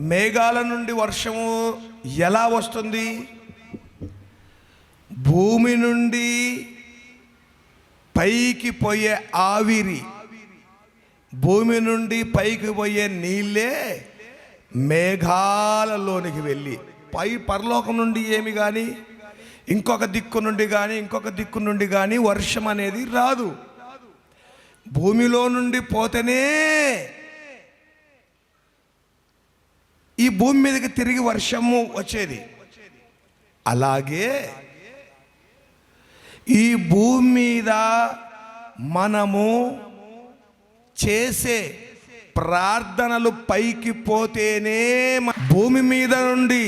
మేఘాల నుండి వర్షము ఎలా వస్తుంది? భూమి నుండి పైకి పోయే ఆవిరి, భూమి నుండి పైకి పోయే నీళ్ళే మేఘాలలోనికి వెళ్ళి పరలోకం నుండి ఏమి కానీ ఇంకొక దిక్కు నుండి కానీ వర్షం అనేది రాదు. భూమిలో నుండి పోతేనే ఈ భూమి మీదకి తిరిగి వర్షము వచ్చేది. అలాగే ఈ భూమి మీద మనము చేసే ప్రార్థనలు పైకి పోతేనే, భూమి మీద నుండి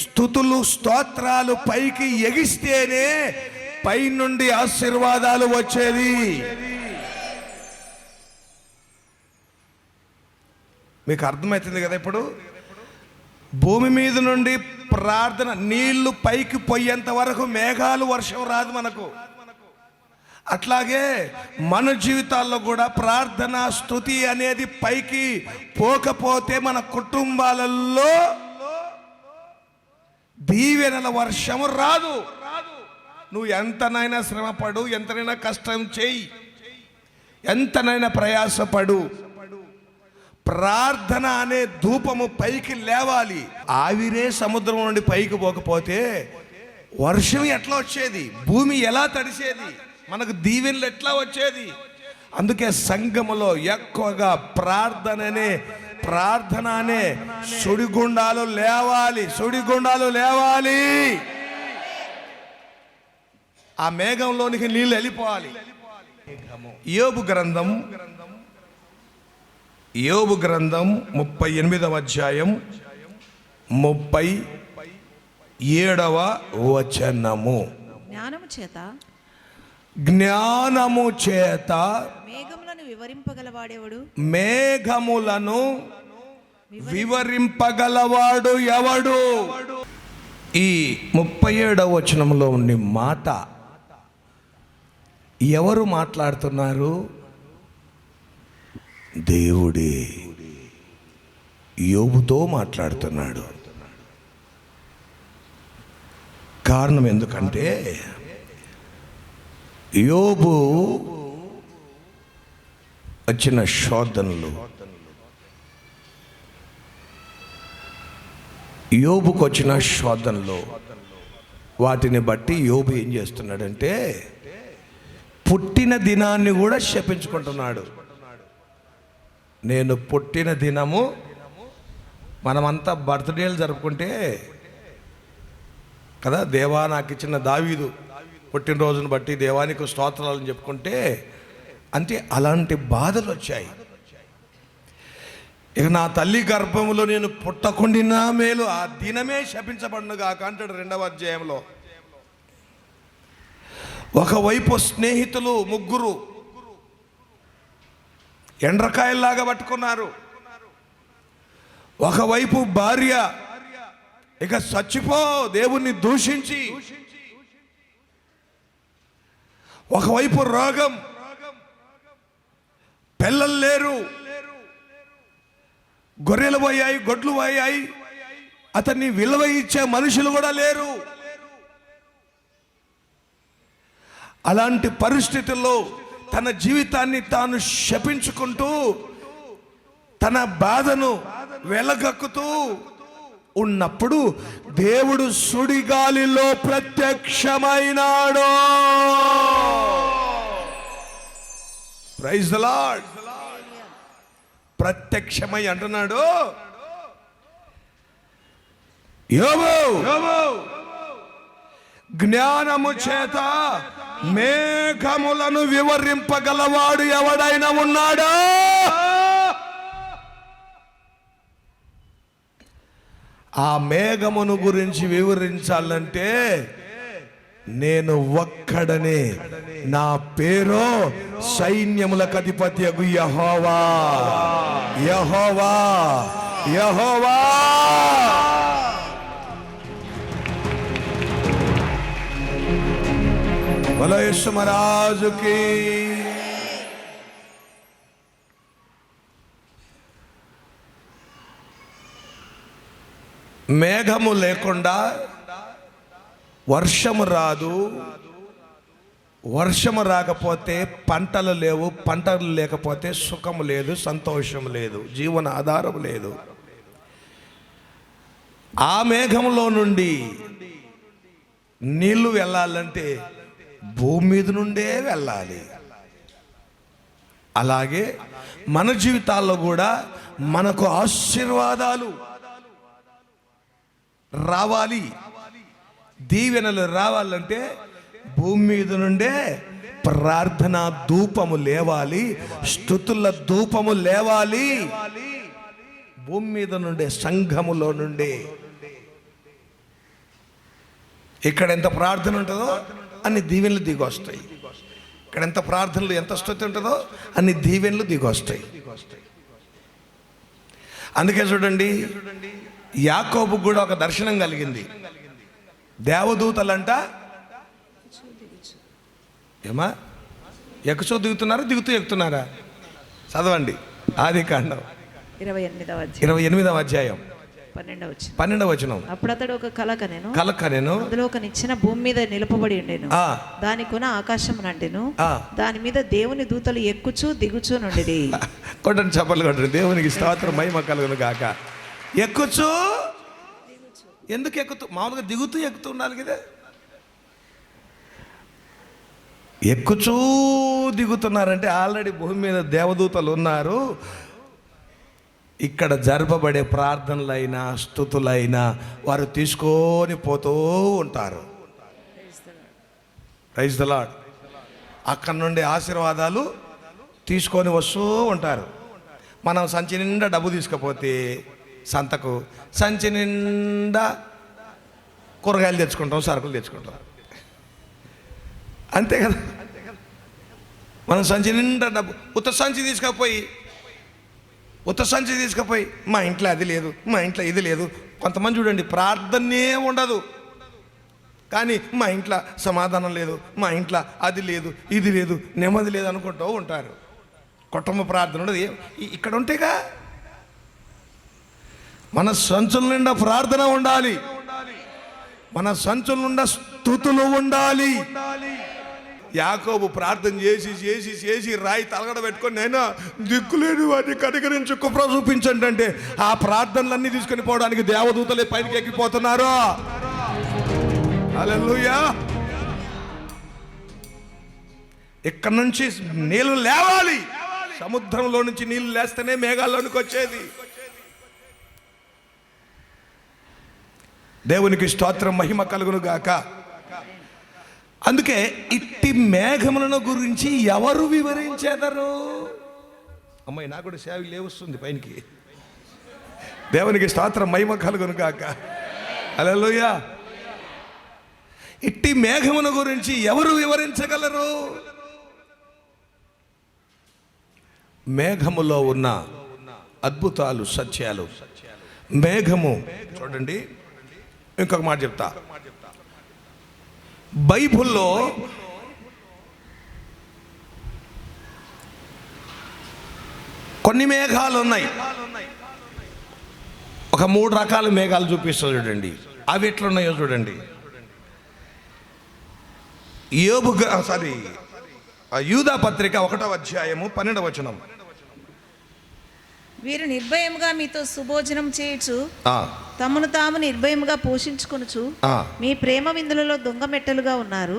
స్తుతులు స్తోత్రాలు పైకి ఎగిస్తేనే పై నుండి ఆశీర్వాదాలు వచ్చేది. మీకు అర్థమవుతుంది కదా? ఇప్పుడు భూమి మీద నుండి ప్రార్థన నీళ్లు పైకి పోయేంత వరకు మేఘాలు వర్షం రాదు మనకు. అట్లాగే మన జీవితాల్లో కూడా ప్రార్థన స్తుతి అనేది పైకి పోకపోతే మన కుటుంబాలలో దీవెనల వర్షము రాదు. నువ్వు ఎంతనైనా శ్రమపడు, ఎంతనైనా కష్టం చేయి, ఎంతనైనా ప్రయాసపడు, ప్రార్థన అనే ధూపము పైకి లేవాలి. ఆవిరే సముద్రం నుండి పైకి పోకపోతే వర్షం ఎట్లా వచ్చేది? భూమి ఎలా తడిసేది? మనకు దీవెనలు ఎట్లా వచ్చేది? అందుకే సంఘములో ఎక్కువగా ప్రార్థన అనే సుడిగుండాలు లేవాలి. ఆ మేఘంలోనికి నీళ్ళు వెళ్ళిపోవాలి. యోబు గ్రంథం 38వ అధ్యాయం 37వ వచనము. జ్ఞానము చేత మేఘములను వివరింపగలవాడెవడు? మేఘములను వివరింపగలవాడు ఎవడు? ఈ 37వ వచనంలో ఉండే మాట ఎవరు మాట్లాడుతున్నారు? దేవుడే యోబుతో మాట్లాడుతున్నాడు. కారణం ఎందుకంటే యోబు వచ్చిన శోధనలు, యోబుకు వచ్చిన శోధనలు, వాటిని బట్టి యోబు ఏం చేస్తున్నాడంటే పుట్టిన దినాన్ని కూడా శపించుకుంటున్నాడు. నేను పుట్టిన దినము, మనమంతా బర్త్డేలు జరుపుకుంటే కదా, దేవా నాకు ఇచ్చిన దావీదు పుట్టినరోజును బట్టి దేవానికి స్తోత్రాలను చెప్పుకుంటే, అంటే అలాంటి బాధలు వచ్చాయి. ఇక నా తల్లి గర్భములో నేను పుట్టకుండినా మేలు, ఆ దినమే శపించబడునుగా అంటాడు 2వ అధ్యాయంలో. ఒకవైపు స్నేహితులు ముగ్గురు ఎండ్రకాయల్లాగా పట్టుకున్నారు. ఒకవైపు భార్య ఇక చచ్చిపో దేవుణ్ణి దూషించి, ఒకవైపు రోగం, పిల్లలు లేరు, గొర్రెలు పోయాయి, గొడ్లు పోయాయి, అతన్ని విలువ ఇచ్చే మనుషులు కూడా లేరు. అలాంటి పరిస్థితుల్లో తన జీవితాన్ని తాను శపించుకుంటూ, తన బాధను వెలగక్కుతూ ఉన్నప్పుడు దేవుడు సుడిగాలిలో ప్రత్యక్షమైనాడు. Praise the Lord. ప్రత్యక్షమై అంటున్నాడు, యోబు జ్ఞానము చేత మేఘములను వివరింపగలవాడు ఎవడైనా ఉన్నాడా? ఆ మేఘమును గురించి వివరించాలంటే నేను ఒక్కడనే, నా పేరు సైన్యములకు అధిపతియగు యెహోవా. యెహోవా యెహోవా బోలో యేసు మహారాజుకి. మేఘము లేకుండా వర్షము రాదు, వర్షము రాకపోతే పంటలు లేవు, పంటలు లేకపోతే సుఖము లేదు, సంతోషం లేదు, జీవన ఆధారం లేదు. ఆ మేఘంలో నుండి నీళ్లు వెళ్ళాలంటే భూమి మీద నుండే వెళ్ళాలి. అలాగే మన జీవితాల్లో కూడా మనకు ఆశీర్వాదాలు రావాలి, దీవెనలు రావాలంటే భూమి మీద నుండే ప్రార్థన ధూపము లేవాలి, స్తుతుల ధూపము లేవాలి. భూమి మీద నుండే, సంఘములో నుండే. ఇక్కడ ఎంత ప్రార్థన ఉంటుందో అన్ని దీవెనలు దిగి వస్తాయి. ఇక్కడ ఎంత ప్రార్థనలు, ఎంత స్తుతి ఉంటుందో అన్ని దీవెనలు దిగి వస్తాయి. అందుకే చూడండి, యాకోబు కూడా ఒక దర్శనం కలిగింది. దేవదూతలంట ఏమా ఎక్కుచో దిగుతున్నారా, దిగుతూ ఎక్కుతున్నారా? చదవండి ఆదికాండం 28వ అధ్యాయం 12వ వచనం. అప్పుడు అతడు ఒక కల కనెను, అందులో ఒక నిచ్చెన భూమి మీద నిలపబడి ఉండెను. దాని కొన ఆకాశం నండెను, దాని మీద దేవుని దూతలు ఎక్కుచూ దిగుచూ నుండిరి. కొట్టండి, చప్పట్లు కొట్టండి. దేవునికి స్తోత్రం, మహిమ కలుగును గాక. ఎక్కుచూ, ఎందుకు ఎక్కుతూ? మామూలుగా దిగుతూ ఎక్కుతూ ఉండాలి కదా. ఎక్కుచూ దిగుతున్నారంటే ఆల్రెడీ భూమి మీద దేవదూతలు ఉన్నారు. ఇక్కడ జరపబడే ప్రార్థనలైనా స్తుతులైనా వారు తీసుకొని పోతూ ఉంటారు. Praise the Lord. అక్కడ నుండి ఆశీర్వాదాలు తీసుకొని వస్తూ ఉంటారు. మనం సంచి నిండా డబ్బు తీసుకపోతే సంతకు, సంచి నిండా కూరగాయలు తెచ్చుకుంటాం, సరుకులు తెచ్చుకుంటాం, అంతే కదా. మనం సంచి నిండా డబ్బు, ఉత్త సంచి తీసుకపోయి మా ఇంట్లో అది లేదు, మా ఇంట్లో ఇది లేదు. కొంతమంది చూడండి, ప్రార్థనే ఉండదు కానీ మా ఇంట్లో సమాధానం లేదు, మా ఇంట్లో అది లేదు, ఇది లేదు, నెమ్మది లేదు అనుకుంటూ ఉంటారు. కుటుంబ ప్రార్థన ఉండదు. ఇక్కడ ఉంటేగా మన సంచుల నిండా ప్రార్థన ఉండాలి, మన సంచుల నిండా స్తుతులు ఉండాలి. యాకోబు ప్రార్థన చేసి రాయి తలగడ పెట్టుకొని, నైనా దిక్కులేని వాటిని కనికరించి కుప్ర చూపించండి అంటే ఆ ప్రార్థనలన్నీ తీసుకొని పోవడానికి దేవదూతలే పైకి ఎక్కిపోతున్నారు. హల్లెలూయా. ఇక్కడ నుంచి నీళ్లు లేవాలి, సముద్రంలో నుంచి నీళ్లు లేస్తేనే మేఘాల్లోనికి వచ్చేది. దేవునికి స్తోత్రం, మహిమ కలుగును గాక. అందుకే ఇట్టి మేఘములను గురించి ఎవరు వివరించేదరు? అమ్మాయి నాకు కూడా సేవ లేవస్తుంది పైనకి. దేవునికి స్తోత్రం, మహిమ కలుగును గాక. హల్లెలూయా. ఇట్టి మేఘముల గురించి ఎవరు వివరించగలరు? మేఘములో ఉన్న అద్భుతాలు, సత్యాలు. మేఘము చూడండి, ఇంకొక మాట చెప్తా. బైబిల్లో కొన్ని మేఘాలు ఉన్నాయి. ఒక 3 రకాల మేఘాలు చూపిస్తారు చూడండి. అవి ఎట్లున్నాయో చూడండి. యూదా పత్రిక 1వ అధ్యాయము 12వ వచనం. వీరు నిర్భయముగా మీతో సుభోజనం చేయొచ్చు, తమను తాము నిర్భయముగా పోషించుకొనుచు మీ ప్రేమ విందులలో దొంగ మెట్టలుగా ఉన్నారు.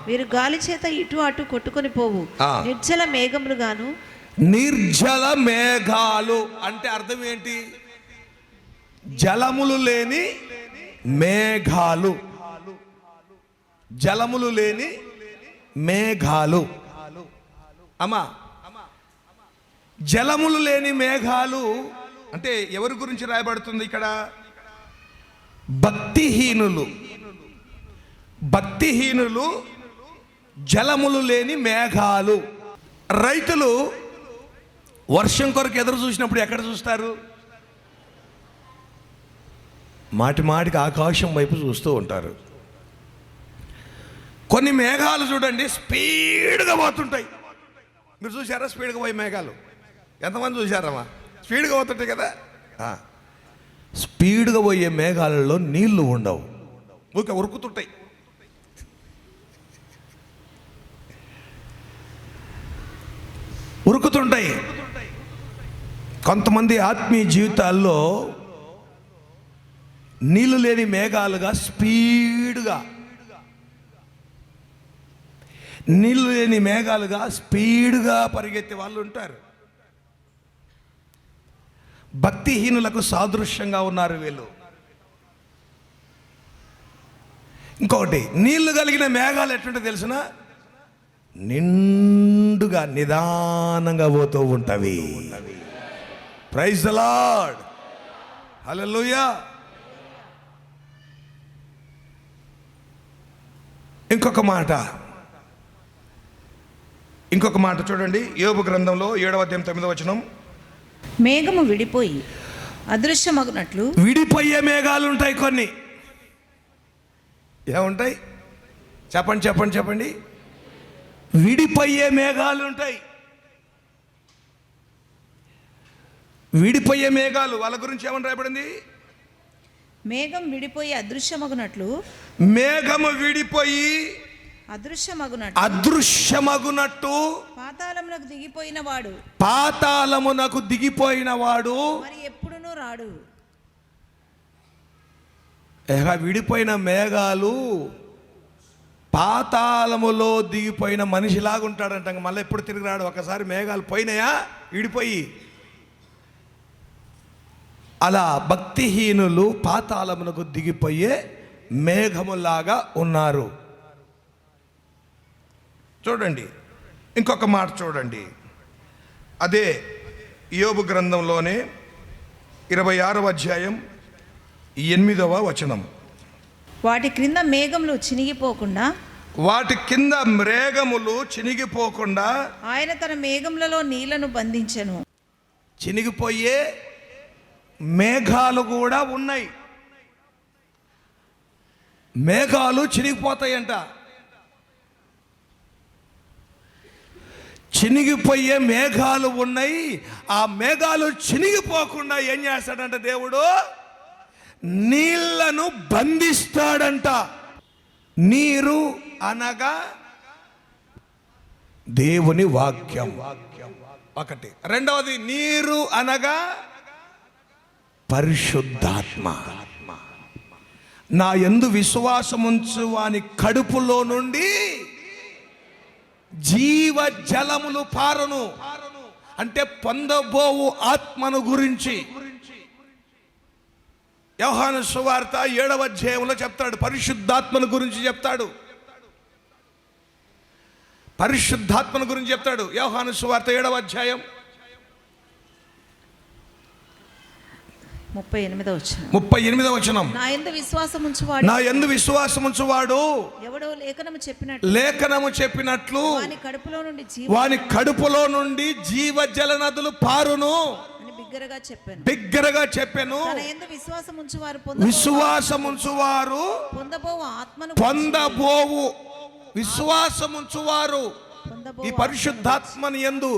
వీరు గాలి చేత ఇటు అటు కొట్టుకొని పోవు నిర్జల మేఘములు గాను. నిర్జల మేఘాలు అంటే అర్థం ఏంటి? జలములు లేని మేఘాలు, జలములు లేని మేఘాలు. అమ్మా, జలములు లేని మేఘాలు అంటే ఎవరి గురించి రాయబడుతుంది ఇక్కడ? భక్తిహీనులు జలములు లేని మేఘాలు. రైతులు వర్షం కొరకు ఎదురు చూసినప్పుడు ఎక్కడ చూస్తారు? మాటికి ఆకాశం వైపు చూస్తూ ఉంటారు. కొన్ని మేఘాలు చూడండి స్పీడ్గా పోతుంటాయి. మీరు చూసారా స్పీడ్గా పోయే మేఘాలు? ఎంతమంది చూసారమ్మా? స్పీడ్గా పోతుంటాయి కదా. స్పీడ్గా పోయే మేఘాలలో నీళ్లు ఉండవు, ఊరికే ఉరుకుతుంటాయి. ఉరుకుతుంటాయి. కొంతమంది ఆత్మీయ జీవితాల్లో నీళ్లు లేని మేఘాలుగా స్పీడ్గా, నీళ్లు లేని మేఘాలుగా స్పీడ్గా పరిగెత్తే వాళ్ళు ఉంటారు. భక్తిహీనులకు సాదృశ్యంగా ఉన్నారు వీళ్ళు. ఇంకొకటి, నీళ్లు కలిగిన మేఘాలు ఎట్లుంటే తెలిసిన, నిండుగా నిదానంగా పోతూ ఉంటవి. ప్రైజ్ ది లార్డ్, హల్లెలూయా. ఇంకొక మాట చూడండి, యోబు గ్రంథంలో 7వ అధ్యాయం 9వ వచనం. మేఘము విడిపోయి అదృశ్యమగునట్లు. విడిపోయే మేఘాలు ఉంటాయి కొన్ని. ఏముంటాయి చెప్పండి. విడిపోయే మేఘాలు ఉంటాయి. విడిపోయే మేఘాలు, వాళ్ళ గురించి ఏమని రాయబడింది? మేఘం విడిపోయి అదృశ్యమగునట్లు. మేఘము విడిపోయి అదృశ్యమగునట్టు పాతాళమునకు దిగిపోయిన వాడు మరి ఎప్పుడునూ రాడు. విడిపోయిన మేఘాలు పాతాళములో దిగిపోయిన మనిషిలాగా ఉంటాడంట. మళ్ళీ ఎప్పుడు తిరిగి రాడు. ఒకసారి మేఘాలు పోయినాయా విడిపోయి. అలా భక్తిహీనులు పాతాళమునకు దిగిపోయే మేఘములాగా ఉన్నారు. చూడండి ఇంకొక మాట చూడండి, అదే యోబు గ్రంథంలోనే 26వ అధ్యాయం 8వ వచనం. వాటి క్రింద మేఘములు చినిగిపోకుండా ఆయన తన మేఘములలో నీళ్లను బంధించెను. చినిగిపోయే మేఘాలు కూడా ఉన్నాయి. మేఘాలు చినిగిపోతాయంట. చినిగిపోయే మేఘాలు ఉన్నాయి. ఆ మేఘాలు చినిగిపోకుండా ఏం చేస్తాడంట దేవుడు? నీళ్లను బంధిస్తాడంట. నీరు అనగా దేవుని వాక్యం ఒకటి. రెండవది, నీరు అనగా పరిశుద్ధాత్మ. నా యందు విశ్వాసముంచు వాని కడుపులో నుండి జీవ జలములు పారును. అంటే పొందబోవు ఆత్మను గురించి యోహాను సువార్త 7వ అధ్యాయంలో చెప్తాడు. పరిశుద్ధాత్మను గురించి చెప్తాడు. యోహాను సువార్త 7వ అధ్యాయం 38వ వచనం. నా యందు విశ్వాసముంచువాడు ఎవడో లేఖనము చెప్పినట్లు వాని కడుపులో నుండి జీవ జల నదులు పారును బిగ్గరగా చెప్పాను. విశ్వాసముంచువారు పొందబోవు ఈ పరిశుద్ధాత్మని యందు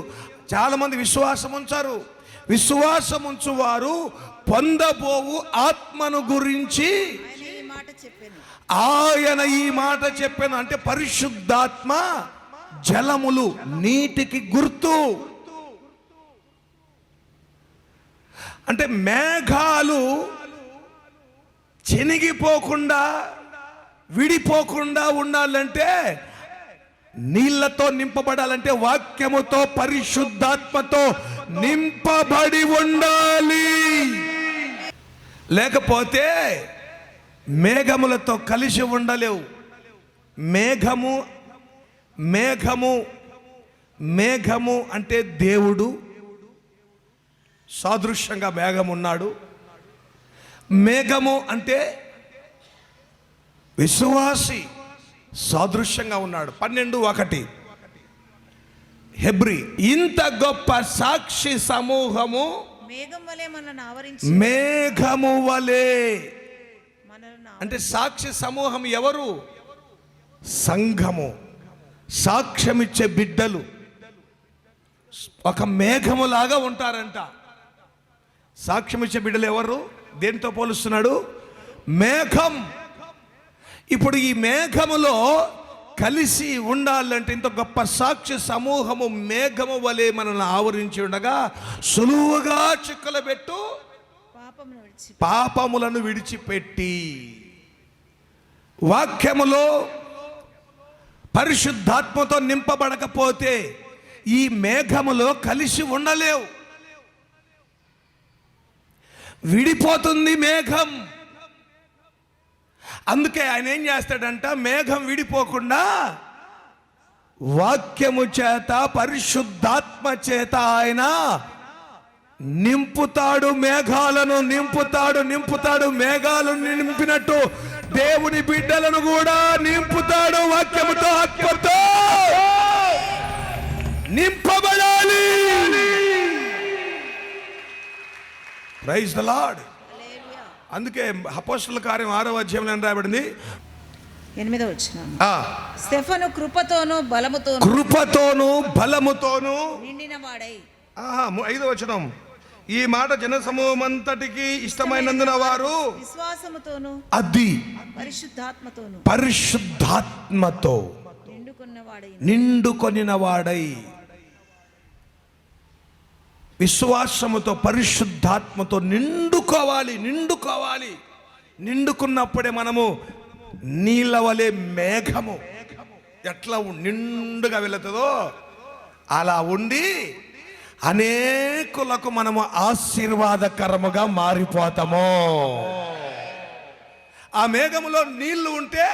చాలా మంది విశ్వాసముంచారు. విశ్వాసముంచువారు పొందబోవు ఆత్మను గురించి ఆయన ఈ మాట చెప్పాను. అంటే పరిశుద్ధాత్మ జలములు, నీటికి గుర్తు. అంటే మేఘాలు చినిగిపోకుండా విడిపోకుండా ఉండాలంటే, నీళ్లతో నింపబడాలంటే వాక్యముతో పరిశుద్ధాత్మతో నింపబడి ఉండాలి. లేకపోతే మేఘములతో కలిసి ఉండలేవు. మేఘము అంటే దేవుడు సాదృశ్యంగా మేఘం ఉన్నాడు. మేఘము అంటే విశ్వాసి సాదృశ్యంగా ఉన్నాడు. 12:1 హెబ్రీ. ఇంత గొప్ప సాక్షి సమూహము మేఘము వలె. అంటే సాక్షి సమూహం ఎవరు? సంఘము, సాక్ష్యమిచ్చే బిడ్డలు ఒక మేఘములాగా ఉంటారంట. సాక్ష్యమిచ్చే బిడ్డలు ఎవరు? దేనితో పోలుస్తున్నాడు? మేఘం. ఇప్పుడు ఈ మేఘములో కలిసి ఉండాలంటే ఇంత గొప్ప సాక్షి సమూహము మేఘము వలె మనల్ని ఆవరించి ఉండగా సులువుగా చిక్కలబెట్టు పాపములను విడిచిపెట్టి. వాక్యములో పరిశుద్ధాత్మతో నింపబడకపోతే ఈ మేఘములో కలిసి ఉండలేవు. విడిపోతుంది మేఘం. అందుకే ఆయన ఏం చేస్తాడంట, మేఘం విడిపోకుండా వాక్యము చేత పరిశుద్ధాత్మ చేత ఆయన నింపుతాడు. మేఘాలను నింపుతాడు. మేఘాలను నింపినట్టు దేవుని బిడ్డలను కూడా నింపుతాడు. వాక్యముతో ఆత్మతో నింపబడాలి. Praise the Lord. అందుకే అపోస్తలుల కార్యం 6వ అధ్యాయంలో ఏం రాయబడింది? 8వ వచనం. స్టెఫను కృపతోను బలముతోను నిండినవాడై. 5వ వచనం. ఈ మాట జన సమూహమంతటికి ఇష్టమైనందున వారు విశ్వాసముతోను అది పరిశుద్ధాత్మతో నిండుకొనినవాడై. విశ్వాసముతో పరిశుద్ధాత్మతో నిండుకోవాలి. నిండుకున్నప్పుడే మనము నీళ్ళ వలె మేఘము ఎట్లా నిండుగా వెళుతుందో అలా ఉండి అనేకులకు మనము ఆశీర్వాదకరముగా మారిపోతాము. ఆ మేఘములో నీళ్లు ఉంటే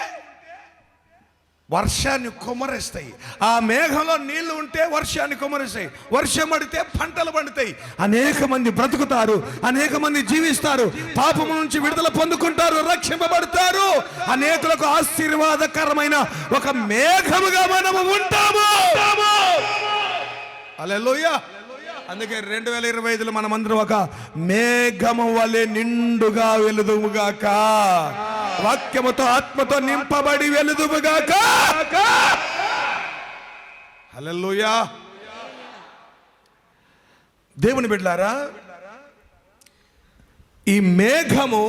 వర్షాన్ని కుమ్మరిస్తాయి. ఆ మేఘంలో నీళ్లు ఉంటే వర్షాన్ని కుమ్మరిస్తాయి. వర్షం పడితే పంటలు పండుతాయి. అనేక మంది బ్రతుకుతారు, అనేక మంది జీవిస్తారు, పాపము నుంచి విడుదల పొందుకుంటారు, రక్షింపబడతారు. అనేకులకు ఆశీర్వాదకరమైన ఒక మేఘముగా మనము ఉంటాము. హల్లెలూయా. అందుకే 2025లో మనమందరం ఒక మేఘము వలె నిండుగా వెలుదుముగాక. వాక్యముతో ఆత్మతో నింపబడి వెలుదుముగాక. హల్లెలూయా. దేవుని బిడ్డలారా, ఈ మేఘము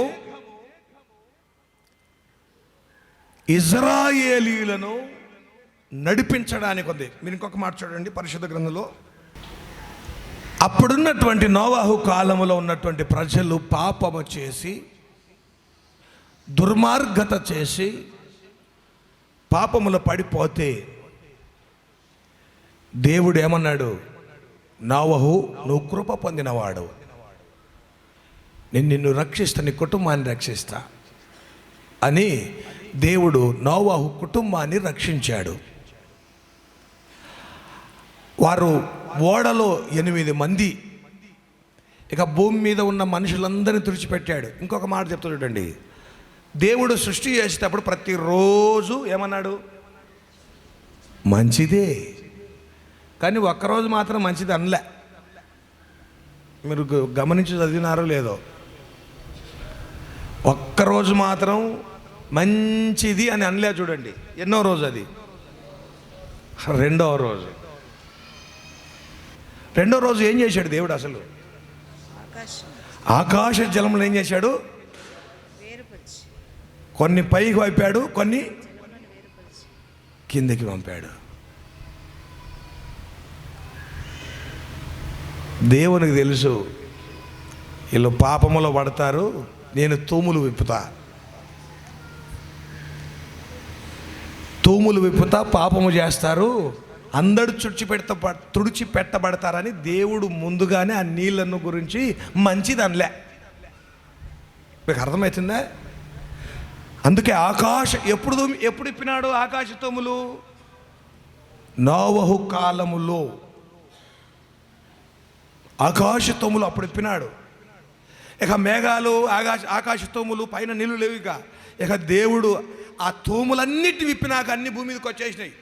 ఇజ్రాయేలీయులను నడిపించడానికి ఉంది. మీరు ఇంకొక మాట చూడండి పరిశుద్ధ గ్రంథంలో. అప్పుడున్నటువంటి నోవాహు కాలములో ఉన్నటువంటి ప్రజలు పాపము చేసి దుర్మార్గత చేసి పాపములో పడిపోతే దేవుడు ఏమన్నాడు? నోవాహు, నువ్వు కృప పొందినవాడు, నేను నిన్ను రక్షిస్తా, నీ కుటుంబాన్ని రక్షిస్తా అని దేవుడు నోవాహు కుటుంబాన్ని రక్షించాడు. వారు ఓడలో 8 మంది, ఇక భూమి మీద ఉన్న మనుషులందరినీ తుడిచిపెట్టాడు. ఇంకొక మాట చెప్తా చూడండి. దేవుడు సృష్టి చేసేటప్పుడు ప్రతిరోజు ఏమన్నాడు? మంచిదే. కానీ ఒక్కరోజు మాత్రం మంచిది అనలే. మీరు గమనించి చదివినారో లేదో, ఒక్కరోజు మాత్రం మంచిది అని అనలే. చూడండి ఎన్నో రోజు అది? రెండవ రోజు ఏం చేశాడు దేవుడు? అసలు ఆకాశ జలములు ఏం చేశాడు? కొన్ని పైకి పంపాడు, కొన్ని కిందకి పంపాడు. దేవునికి తెలుసు వీళ్ళు పాపములో పడతారు, నేను తూములు విప్పుతా, పాపము చేస్తారు, అందరూ తుడిచిపెట్టబడతారని దేవుడు ముందుగానే ఆ నీళ్ళను గురించి మంచిది అనలే. మీకు అర్థమవుతుందా? అందుకే ఎప్పుడు ఇప్పినాడు ఆకాశ తూములు? నోవహు కాలములో ఆకాశ తూములు అప్పుడు ఇప్పినాడు. ఇక మేఘాలు, ఆకాశ తూములు, పైన నీళ్ళు లేవు. ఇక దేవుడు ఆ తూములన్నిటి విప్పినాక అన్ని భూమి మీదకి వచ్చేసినాయి.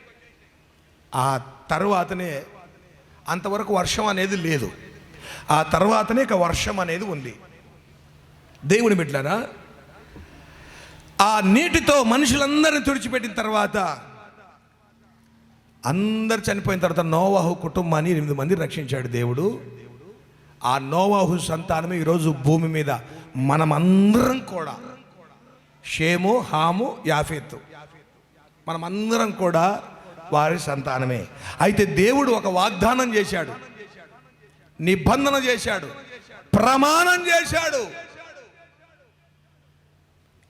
ఆ తర్వాతనే, అంతవరకు వర్షం అనేది లేదు. ఆ తర్వాతనే ఇక వర్షం అనేది ఉంది. దేవుని బిడ్డలారా, ఆ నీటితో మనుషులందరిని తుడిచిపెట్టిన తర్వాత, అందరు చనిపోయిన తర్వాత నోవాహు కుటుంబాన్ని 8 మంది రక్షించాడు దేవుడు. ఆ నోవాహు సంతానమే ఈరోజు భూమి మీద మనమందరం కూడా షేము, హాము, యాఫెతు మనమందరం కూడా వారి సంతానమే. అయితే దేవుడు ఒక వాగ్దానం చేశాడు, నిబంధన చేశాడు, ప్రమాణం చేశాడు.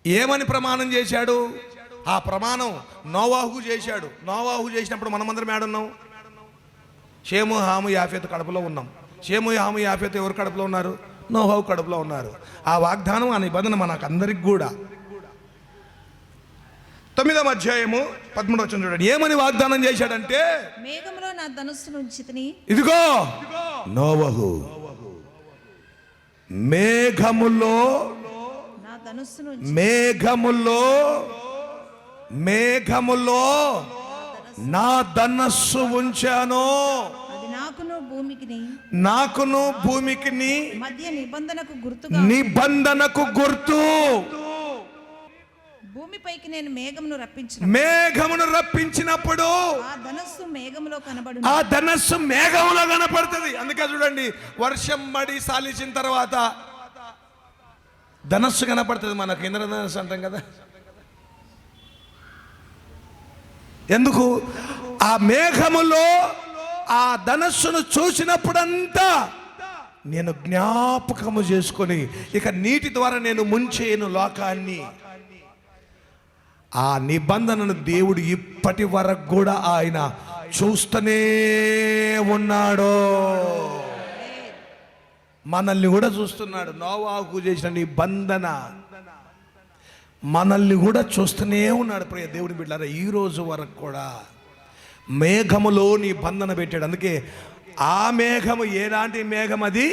ఏమని ప్రమాణం చేశాడు? ఆ ప్రమాణం నోవాహు చేశాడు. నోవాహు చేసినప్పుడు మనమందరం ఏడున్నాం? షేము, హాము, యాఫెతు కడుపులో ఉన్నాం. షేము, హాము, యాఫెతు ఎవరు కడుపులో ఉన్నారు? నోవాహు కడుపులో ఉన్నారు. ఆ వాగ్దానం, ఆ నిబంధన మనకందరికి కూడా 9వ అధ్యాయము 13వ వచనం చూడండి. ఏమని వాగ్దానం చేశాడంటే, మేఘములో నా ధనుస్సును ఉంచితిని. ఇదిగో నోవహు మేఘములో నా ధనుస్సును మేఘములో నా ధనస్సు ఉంచాను. అది నాకును భూమికి మధ్య నిబంధనకు గుర్తు. భూమిపైకి నేను మేఘమును రప్పించినప్పుడు ఆ ధనస్సు మేఘములో కనపడుతుంది. అందుకే చూడండి, వర్షం పడి సాలిచిన తర్వాత ధనస్సు కనపడుతుంది మనకు. ఇంద్రధనస్సు అంటాం కదా. ఎందుకు? ఆ మేఘములో ఆ ధనస్సును చూసినప్పుడంతా నేను జ్ఞాపకము చేసుకొని, ఇక నీటి ద్వారా నేను ముంచేయను లోకాన్ని. ఆ నిబంధనను దేవుడు ఇప్పటి వరకు కూడా ఆయన చూస్తూనే ఉన్నాడు. మనల్ని కూడా చూస్తున్నాడు. నోవాహుకు చేసిన నిబంధన మనల్ని కూడా చూస్తూనే ఉన్నాడు. ప్రియ దేవుని బిడ్డలారా, ఈ రోజు వరకు కూడా మేఘములో నిబంధన పెట్టాడు. అందుకే ఆ మేఘము ఎలాంటి మేఘం? అది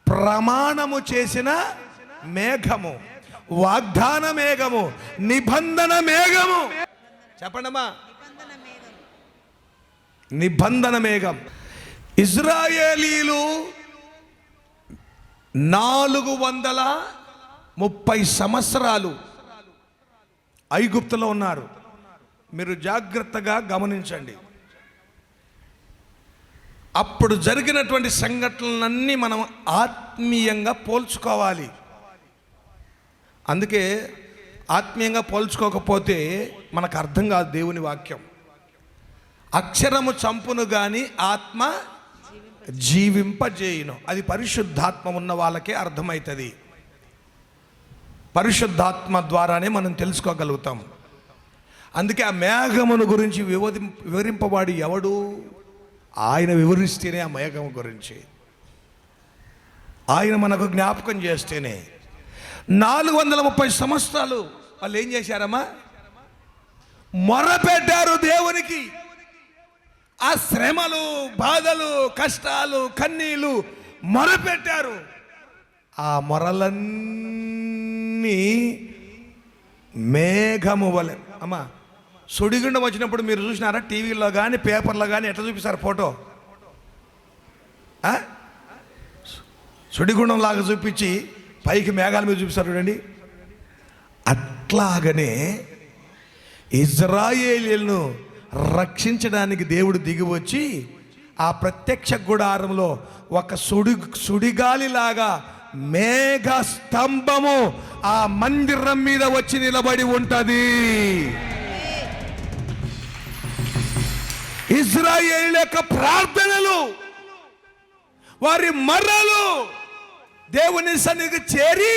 ప్రమాణము చేసిన మేఘము, వాగ్దాన మేఘము, నిబంధన మేఘము. చెప్పండమ్మా, నిబంధన మేఘం. ఇజ్రాయేలీలు 430 సంవత్సరాలు ఐగుప్తులో ఉన్నారు. మీరు జాగ్రత్తగా గమనించండి. అప్పుడు జరిగినటువంటి సంఘటనలన్నీ మనం ఆత్మీయంగా పోల్చుకోవాలి. అందుకే ఆత్మీయంగా పోల్చుకోకపోతే మనకు అర్థం కాదు దేవుని వాక్యం. అక్షరము చంపును గాని ఆత్మ జీవింపజేయును. అది పరిశుద్ధాత్మ ఉన్న వాళ్ళకే అర్థమవుతుంది. పరిశుద్ధాత్మ ద్వారానే మనం తెలుసుకోగలుగుతాం. అందుకే ఆ మేఘమును గురించి వివరింపబడి ఎవడు? ఆయన వివరిస్తేనే ఆ మేఘం గురించి, ఆయన మనకు జ్ఞాపకం చేస్తేనే. 430 సంవత్సరాలు వాళ్ళు ఏం చేశారమ్మా? మొరపెట్టారు దేవునికి. ఆ శ్రమలు, బాధలు, కష్టాలు, కన్నీళ్ళు మొరపెట్టారు. ఆ మొరలన్నీ మేఘము వలె. అమ్మా, సుడిగుండం వచ్చినప్పుడు మీరు చూసినారా? టీవీలో కానీ పేపర్లో కానీ ఎట్లా చూపిస్తారు ఫోటో? సుడిగుండం లాగా చూపించి పైకి మేఘాల మీద చూపిస్తారు చూడండి. అట్లాగనే ఇజ్రాయేలీలను రక్షించడానికి దేవుడు దిగి వచ్చి ఆ ప్రత్యక్ష గుడారంలో ఒక సుడిగాలిలాగా మేఘ స్తంభము ఆ మందిరం మీద వచ్చి నిలబడి ఉంటది. ఇజ్రాయేలు యొక్క ప్రార్థనలు, వారి మర్రలు దేవుని సన్నిధికి చేరి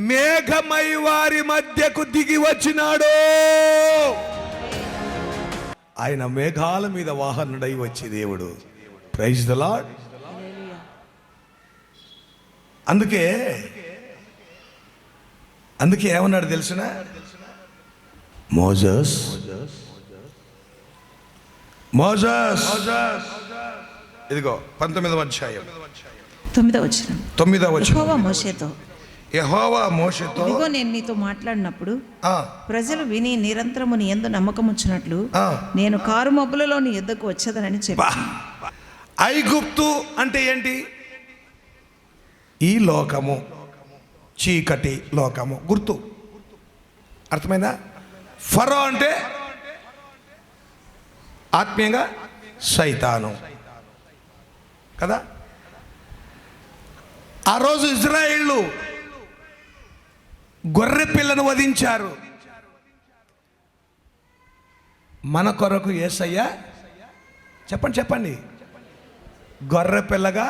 మేఘమై వారి మధ్యకు దిగి వచ్చినాడు. ఆయన మేఘాల మీద వాహనుడై వచ్చి దేవుడు. Praise the Lord. అందుకే ఏమన్నాడు తెలుసిన? మోజస్ ఇదిగో 19వ అధ్యాయం 9వ వచనం. యెహోవా మోషేతో, ఇదిగో నేను నీతో మాట్లాడినప్పుడు ప్రజలు విని నిరంతరము నీ యందు నమ్మకముంచున్నట్లు నేను కారు మబ్బులలో నీ యుద్ధకు వచ్చేదనని చెప్పా. ఐగుప్తు అంటే ఏంటి? ఈ లోకము, చీకటి లోకము గుర్తు. అర్థమైందా? ఫరో అంటే ఆత్మీయంగా సైతాను కదా. ఆ రోజు ఇజ్రాయేళ్ళు గొర్రె పిల్లను వధించారు. మన కొరకు యేసయ్య చెప్పండి గొర్రె పిల్లగా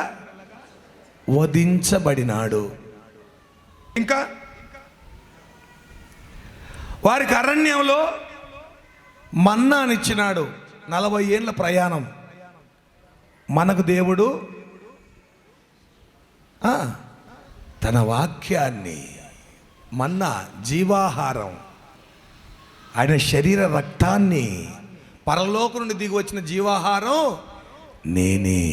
వధించబడినాడు. ఇంకా వారికి అరణ్యంలో మన్నానిచ్చినాడు. 40 ఏళ్ళ ప్రయాణం. మనకు దేవుడు తన వాక్యాన్ని, మన్నా జీవాహారం, ఆయన శరీర రక్తాన్ని, పరలోకం నుండి దిగి వచ్చిన జీవాహారం నేనే.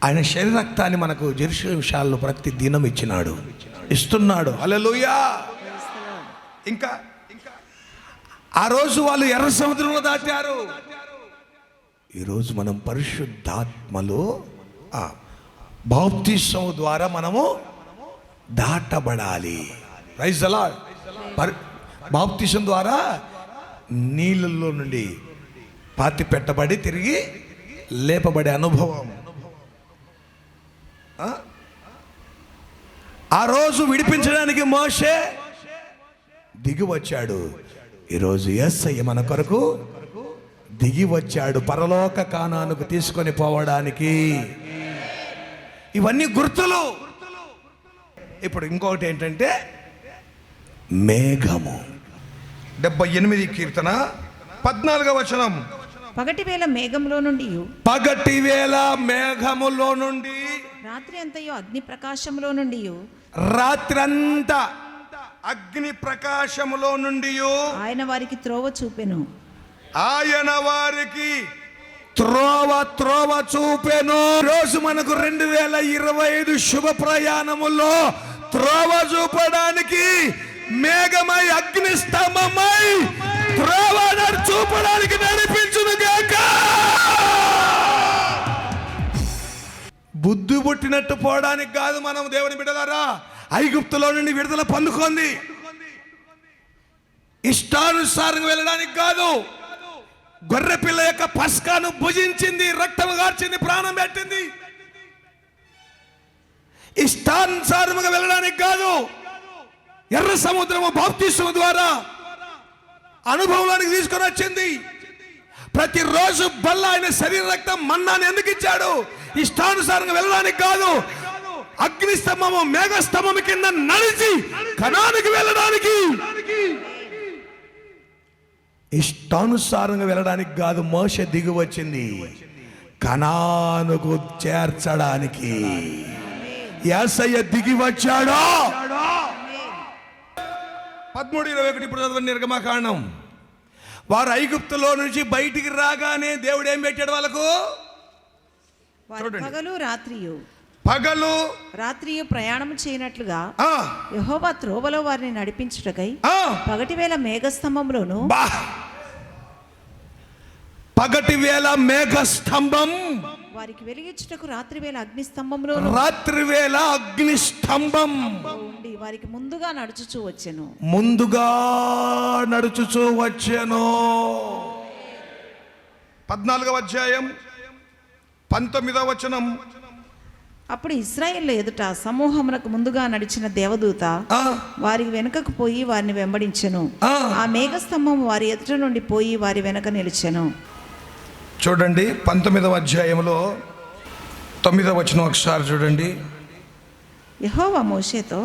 ఆయన శరీర రక్తాన్ని మనకు జెరూసలేం విషయాల్లో ప్రతి దినం ఇస్తున్నాడు. హల్లెలూయా. ఇంకా ఆ రోజు వాళ్ళు ఎర్ర సముద్రంలో దాటారు. ఈరోజు మనం పరిశుద్ధాత్మలో బాప్తిసం ద్వారా మనము దాటబడాలి. Praise the lord. బాప్తిసం ద్వారా నీళ్ళల్లో నుండి పాతి పెట్టబడి తిరిగి లేపబడే అనుభవం. ఆ రోజు విడిపించడానికి మోషే దిగి వచ్చాడు. ఈరోజు యేసయ్య మన కొరకు దిగి వచ్చాడు పరలోక కానానుకు తీసుకొని పోవడానికి. ఇవన్నీ గుర్తులు. ఇప్పుడు ఇంకొకటి ఏంటంటే మేఘము. 78 కీర్తన 14వ వచనం. పగటి వేళ మేఘములో నుండి, పగటి వేళ మేఘములో నుండి, రాత్రి అంతయు అగ్ని ప్రకాశములో నుండి, రాత్రంతా అగ్ని ప్రకాశములో నుండి ఆయన వారికి త్రోవ చూపెను. ఆయన వారికి త్రోవ చూపెను. రోజు మనకు 2025 శుభ ప్రయాణములో త్రోవ చూపడానికి మేఘమై అగ్ని స్తంభమై త్రోవ చూపడానికి నడిపించును గాక. బుద్ధి పుట్టినట్టు పోవడానికి కాదు మనం దేవుని బిడ్డలారా. ఐగుప్తులో నుండి విడుదల పొందుకుంది. ఇష్టానుసారంగా వెళ్ళడానికి కాదు. గొర్రె పిల్ల యొక్క పస్కాను భుజించింది, రక్తం గార్చింది, ప్రాణం పెట్టింది. ఇష్టానుసారముగా వెళ్ళడానికి కాదు. ఎర్ర సముద్రము బాప్తిస్మము ద్వారా అనుభవంలోనికి తీసుకొని వచ్చింది. ప్రతిరోజు బల్ల ఆయన శరీర రక్తం మన్నాన్ని ఎందుకు ఇచ్చాడు? ఇష్టానుసారంగా వెళ్ళడానికి కాదు. అగ్ని స్తంభము మేఘ స్తంభము కింద నడిచి కనానికి వెళ్ళడానికి. ఇష్టానుసారంగా వెళ్ళడానికి కాదు. మోషే దిగి వచ్చింది కనానుకు చేర్చడానికి. యేసయ్య దిగి వచ్చాడు. 13:21 ఇప్పుడు చదవండి నిర్గమకాండం. వారు ఐగుప్తులో నుంచి బయటికి రాగానే దేవుడు ఏం పెట్టాడు వాళ్ళకు? పగలు రాత్రియు ప్రయాణం చేయనట్లుగా యెహోవా త్రోవలో వారిని నడిపించుటకై పగటి వేళ మేఘస్తంభంలోను, పగటి వేళ మేఘస్తంభం వారికి వెలిగించుటకు రాత్రి వేళ అగ్ని స్తంభంలో, రాత్రి వేళ అగ్ని స్తంభం ఉండి వారికి ముందుగా నడుచుచూ వచ్చెను. 14వ అధ్యాయం 19వ వచనం. అప్పుడు ఇశ్రాయేలు ఎదుట సమూహమునకు ముందుగా నడిచిన దేవదూత వారి వెనుకకు పోయి వారిని వెంబడించెను. ఆ మేఘస్తంభం వారి ఎదుట నుండి పోయి వారి వెనుక నిలిచెను. చూడండి 19వ అధ్యాయంలో 9వ వచనం ఒకసారి చూడండి. యెహోవా మోషేతో,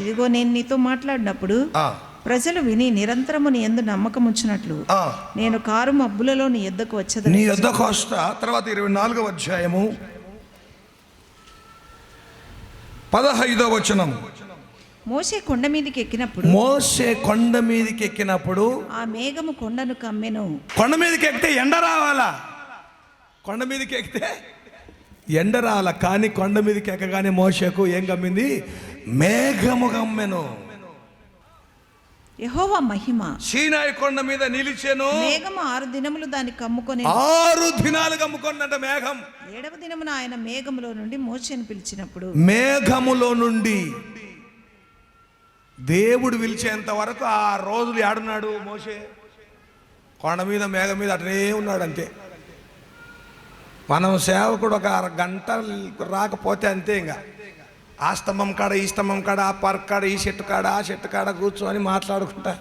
ఇదిగో నేను నీతో మాట్లాడినప్పుడు ప్రజలు విని నిరంతరము నీ యందు నమ్మకం ఉంచినట్లు నేను కారు మబ్బులలో నీ యొద్దకు వచ్చేదని. నీ యొద్దకు వస్తా. తర్వాత 24వ అధ్యాయము 15వ వచనం. మోషే కొండ మీదకి ఎక్కినప్పుడు ఆ మేఘము కొండను కమ్మెను. కొండ మీదకి ఎక్కితే ఎండ రావాలా? కొండ మీదకి ఎక్కితే ఎండ రావాలా? కానీ కొండ మీదకి ఎక్కగానే మోషేకు ఏం కమ్మింది? మేఘము కమ్మెను. యెహోవా మహిమ సీనాయి కొండ మీద నిలిచెను. మేఘము 6 దినములు దాన్ని కమ్ముకొని, 6 దినాలు కమ్ముకొందంట మేఘం. 7వ దినమున ఆయన మేఘములో నుండి మోషేను పిలిచినప్పుడు, మేఘములో నుండి దేవుడు పిలిచేంత వరకు 6 రోజులు ఏడున్నాడు మోషే? కొండ మీద మేఘం మీద అట్లనే ఉన్నాడు అంతే. మనం సేవకుడు ఒక అరగంట రాకపోతే అంతే. ఇంకా ఆ స్తంభం కాడ ఈ స్తంభం కాడ ఆ పార్క్ కాడ ఈ చెట్టు కాడ ఆ చెట్టు కాడ కూర్చొని మాట్లాడుకుంటా.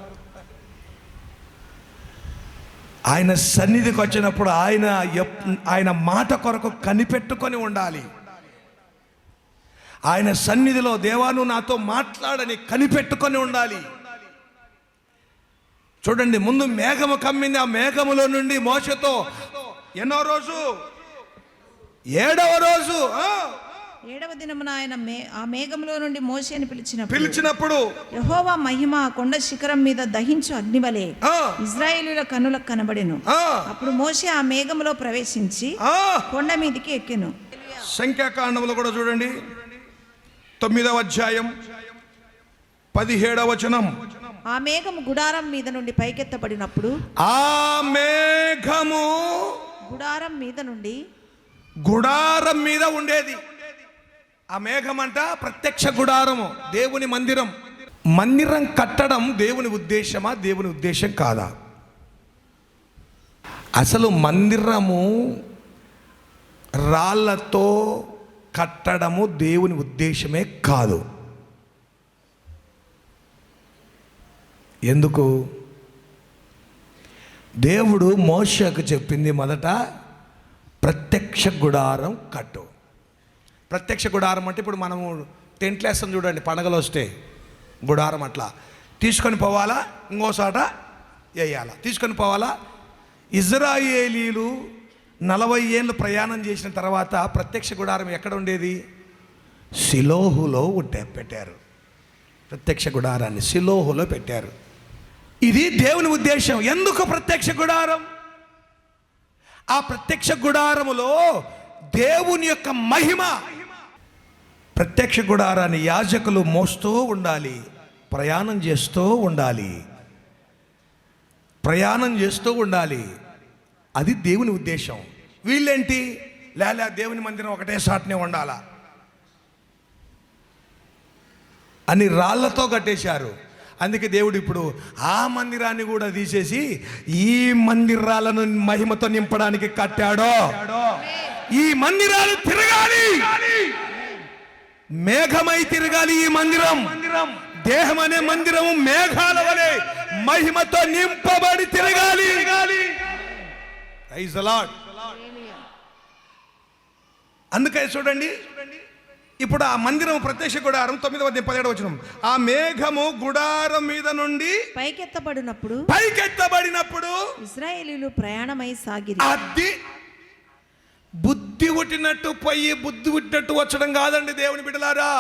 ఆయన సన్నిధికి వచ్చినప్పుడు ఆయన మాట కొరకు కనిపెట్టుకొని ఉండాలి. ఆయన సన్నిధిలో దేవా నువ్వు నాతో మాట్లాడని కనిపెట్టుకొని ఉండాలి. చూడండి, ముందు మేఘము కమ్మింది. ఆ మేఘములో నుండి మోషేతో ఎన్నో రోజు 7వ రోజు 7వ దినమున ఆయన ఆ మేఘములో నుండి మోషేని పిలిచినప్పుడు యెహోవా మహిమ కొండ శిఖరం మీద దహించు అగ్నివలే ఇశ్రాయేలీయుల కన్నులకు కనబడెను. అప్పుడు మోషే ఆ మేఘములో ప్రవేశించి కొండ మీదికి ఎక్కెను. సంఖ్యాకాండంలో కూడా చూడండి, 9వ అధ్యాయం 17వ వచనం. ఆ మేఘము గుడారం మీద నుండి పైకెత్తబడినప్పుడు ఆ మేఘము గుడారం మీద ఉండేది. ఆ మేఘం అంట ప్రత్యక్ష గుడారము, దేవుని మందిరం. మందిరం కట్టడం దేవుని ఉద్దేశమా, దేవుని ఉద్దేశం కాదా? అసలు మందిరము రాళ్లతో కట్టడము దేవుని ఉద్దేశమే కాదు. ఎందుకు? దేవుడు మోషేకు చెప్పింది మొదట ప్రత్యక్ష గుడారం కట్టు. ప్రత్యక్ష గుడారం అంటే ఇప్పుడు మనము టెంట్లు వేస్తాం చూడండి, పండగలు వస్తే గుడారం అట్లా తీసుకొని పోవాలా, ఇంకోసాట వేయాలా, తీసుకొని పోవాలా. ఇజ్రాయేలీలు 40 ఏళ్ళు ప్రయాణం చేసిన తర్వాత ప్రత్యక్ష గుడారం ఎక్కడ ఉండేది? షిలోహులో పెట్టారు. ప్రత్యక్ష గుడారాన్ని షిలోహులో పెట్టారు. ఇది దేవుని ఉద్దేశం. ఎందుకు ప్రత్యక్ష గుడారం? ఆ ప్రత్యక్ష గుడారములో దేవుని యొక్క మహిమ. ప్రత్యక్ష గుడారాన్ని యాజకులు మోస్తూ ఉండాలి, ప్రయాణం చేస్తూ ఉండాలి. అది దేవుని ఉద్దేశం. వీళ్ళేంటి, లేలే దేవుని మందిరం ఒకటే సాటనే ఉండాలా అని రాళ్లతో కట్టేశారు. అందుకే దేవుడు ఇప్పుడు ఆ మందిరాన్ని కూడా తీసేసి ఈ మందిరాలను మహిమతో నింపడానికి కట్టాడో. ఈ మందిరాలు తిరగాలి, మేఘమై తిరగాలి. ఈ మందిరం, దేహం అనే మందిరము మేఘాల వలె మహిమతో నింపబడి తిరగాలి. Praise the Lord. అందుకే చూడండి, ఇప్పుడు ఆ మందిరం ప్రత్యక్ష గుడారం 9వ అధ్యాయం 17వ వచనం. ఆ మేఘము గుడారం మీద నుండి పైకెత్తబడినప్పుడు ఇశ్రాయేలీయులు ప్రయాణమై సాగిరి. అది బుద్ధి పుట్టినట్టు పోయి బుద్ధి పుట్టినట్టు వచ్చడం కాదండి దేవుని బిడ్డలారా.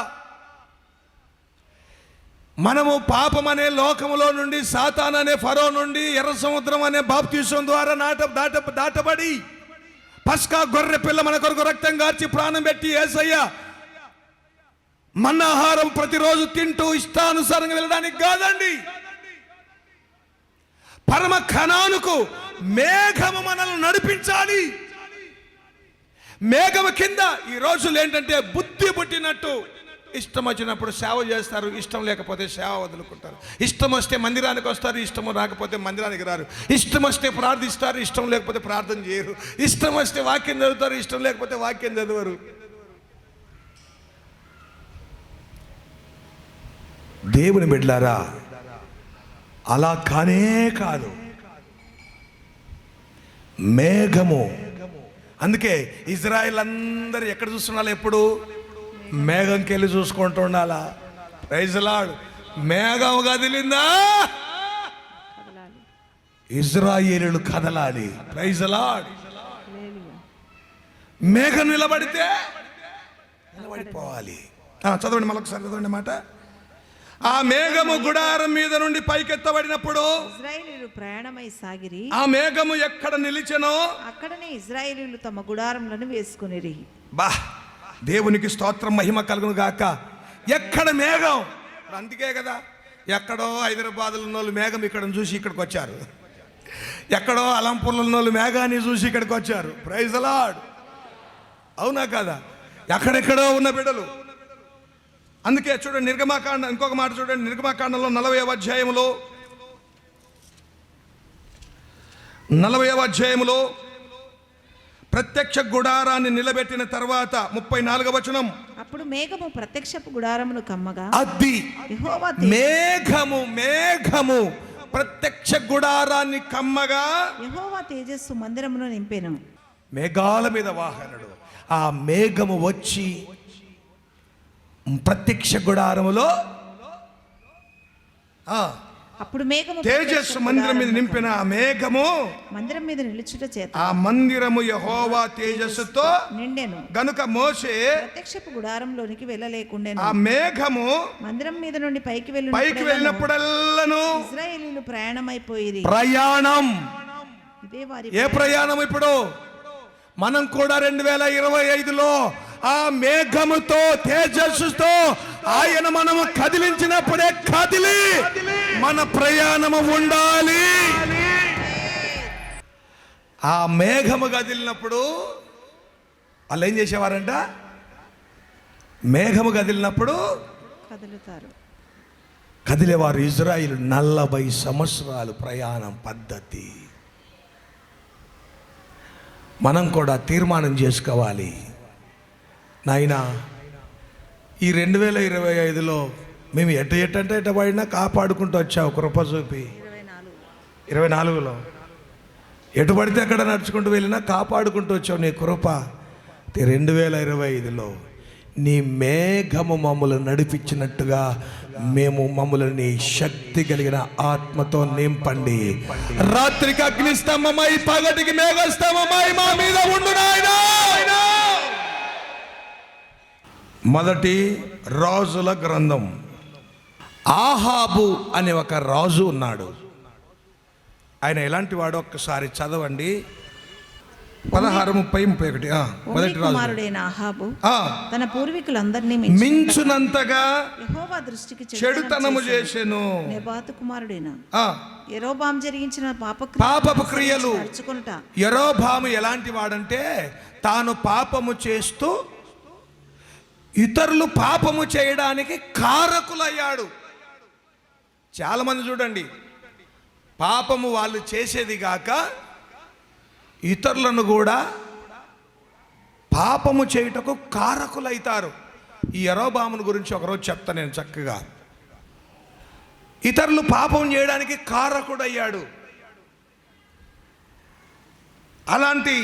మనము పాపం అనే లోకములో నుండి, సాతాన్ అనే ఫరో నుండి, ఎర్ర సముద్రం అనే బాప్తిసం ద్వారా దాటబడి పస్కా గొర్రె పిల్ల మన కొరకు రక్తం గార్చి ప్రాణం పెట్టి యేసయ్య మన ఆహారం ప్రతిరోజు తింటూ ఇష్టానుసారంగా వెళ్ళడానికి కాదండి. పరమ కనానుకు మేఘము మనల్ని నడిపించాలి. మేఘము కింద ఈ రోజులు ఏంటంటే బుద్ధి పుట్టినట్టు ఇష్టం వచ్చినప్పుడు సేవ చేస్తారు, ఇష్టం లేకపోతే సేవ వదులుకుంటారు. ఇష్టం వస్తే మందిరానికి వస్తారు, ఇష్టం రాకపోతే మందిరానికి రారు. ఇష్టం వస్తే ప్రార్థిస్తారు, ఇష్టం లేకపోతే ప్రార్థన చేయరు. ఇష్టం వస్తే వాక్యం చదువుతారు, ఇష్టం లేకపోతే వాక్యం చదవరు. దేవుని బిడ్డలారా, అలా కానే కాదు. మేఘము. అందుకే ఇజ్రాయెల్ అందరూ ఎక్కడ చూస్తున్నారు? ఎప్పుడు మేఘంకి వెళ్ళి చూసుకుంటూ ఉండాలా. Praise the Lord. మేఘం కదిలిందా ఇజ్రాయేలీయులు కదలాలి. Praise the Lord. మేఘం నిలబడితే నిలబడిపోవాలి. చదవండి, మరొకసారి చదవండి మాట. ఆ మేఘము గుడారం మీద నుండి పైకెత్తబడినప్పుడు ఇశ్రాయేలీయులు ప్రయాణమై సాగిరి. ఆ మేఘము ఎక్కడ నిలిచెనో అక్కడనే ఇశ్రాయేలీయులు తమ గుడారములను వేసుకొనిరి. దేవునికి స్తోత్రం, మహిమ కలుగును గాక. ఎక్కడ మేఘం? అందుకే కదా ఎక్కడో హైదరాబాద్లో ఉన్న వాళ్ళు మేఘం ఇక్కడ చూసి ఇక్కడికి వచ్చారు, ఎక్కడో అలంపూర్లో ఉన్న వాళ్ళు మేఘాన్ని చూసి ఇక్కడికి వచ్చారు. Praise the Lord. అవునా కదా? ఎక్కడెక్కడో ఉన్న బిడ్డలు. అందుకే చూడండి, నిర్గమాకాండ ఇంకొక మాట చూడండి, నిర్గమాకాండంలో 40వ అధ్యాయములో ప్రత్యక్ష గుడారాన్ని నిలబెట్టిన తర్వాత 34వ వచనం. అప్పుడు మేఘము ప్రత్యక్షపు గుడారమును కమ్మగా అది యెహోవా మేఘము ప్రత్యక్ష గుడారాన్ని కమ్మగా యెహోవా తేజస్సు మందిరమును నింపెను. మేఘాల మీద వాహనుడు. ఆ మేఘము వచ్చి ప్రత్యక్ష గుడారములో అప్పుడు మేఘము తేజస్సు మందిరం మీద నింపిన ఆ మేఘము మందిరం మీద నిలుచుట చేత ఆ మందిరము యెహోవా తేజస్సుతో నిండెను గనుక మోషే ప్రత్యక్షపు గుడారంలోనికి వెళ్ళలేకుండెను. ఆ మేఘము మందిరం మీద నుండి పైకి వెళ్ళినప్పుడల్లను ఇశ్రాయేలీయులు ప్రయాణమైపోయిరి. ప్రయాణం. ఇదే వారి ఏ ప్రయాణం? ఇప్పుడు మనం కూడా 2025లో ఆ మేఘముతో తేజస్సుతో ఆయన మనము కదిలించినప్పుడే కదిలి మన ప్రయాణము ఉండాలి. ఆ మేఘము కదిలినప్పుడు వాళ్ళు ఏం చేసేవారంట? మేఘము కదిలినప్పుడు కదులుతారు. కదిలేవారు. ఇజ్రాయిల్ 40 సంవత్సరాలు ప్రయాణం పద్ధతి. మనం కూడా తీర్మానం చేసుకోవాలి, నాయనా ఈ 2025లో మేము ఎట్ట పడినా కాపాడుకుంటూ వచ్చావు కృప చూపి. 24లో ఎటు పడితే అక్కడ నడుచుకుంటూ వెళ్ళినా కాపాడుకుంటూ వచ్చావు నీ కృప. 2025లో నీ మేఘము మమ్మల్ని నడిపించినట్టుగా మేము మమ్మల్ని శక్తి కలిగిన ఆత్మతో నింపండి. రాత్రికి అగ్నిస్తంభమై పగటికి మేఘస్తంభమై మా మీద ఉండు నాయనా. మొదటి రాజుల గ్రంథం. ఆహాబు అనే ఒక రాజు ఉన్నాడు. ఆయన ఎలాంటి వాడో ఒక్కసారి చదవండి. 16:30-31. మొదటి రాజు. కుమారుడైన ఆహాబు తన పూర్వీకులందరినీ మించునంతగా యెహోవా దృష్టికి చెడుతనము చేసెను. నెబాతు కుమారుడైన యెరోబాము జరిగించిన పాపపు క్రియలు నడుచుకొనుట. యెరోబాము ఎలాంటి వాడంటే తాను పాపము చేస్తూ ఇతరులు పాపము చేయడానికి కారకులయ్యాడు. చాలామంది చూడండి, పాపము వాళ్ళు చేసేది గాక ఇతరులను కూడా పాపము చేయుటకు కారకులైతారు. ఈ యెరోబామును గురించి ఒకరోజు చెప్తా నేను చక్కగా. ఇతరులు పాపం చేయడానికి కారకుడయ్యాడు. అలాంటి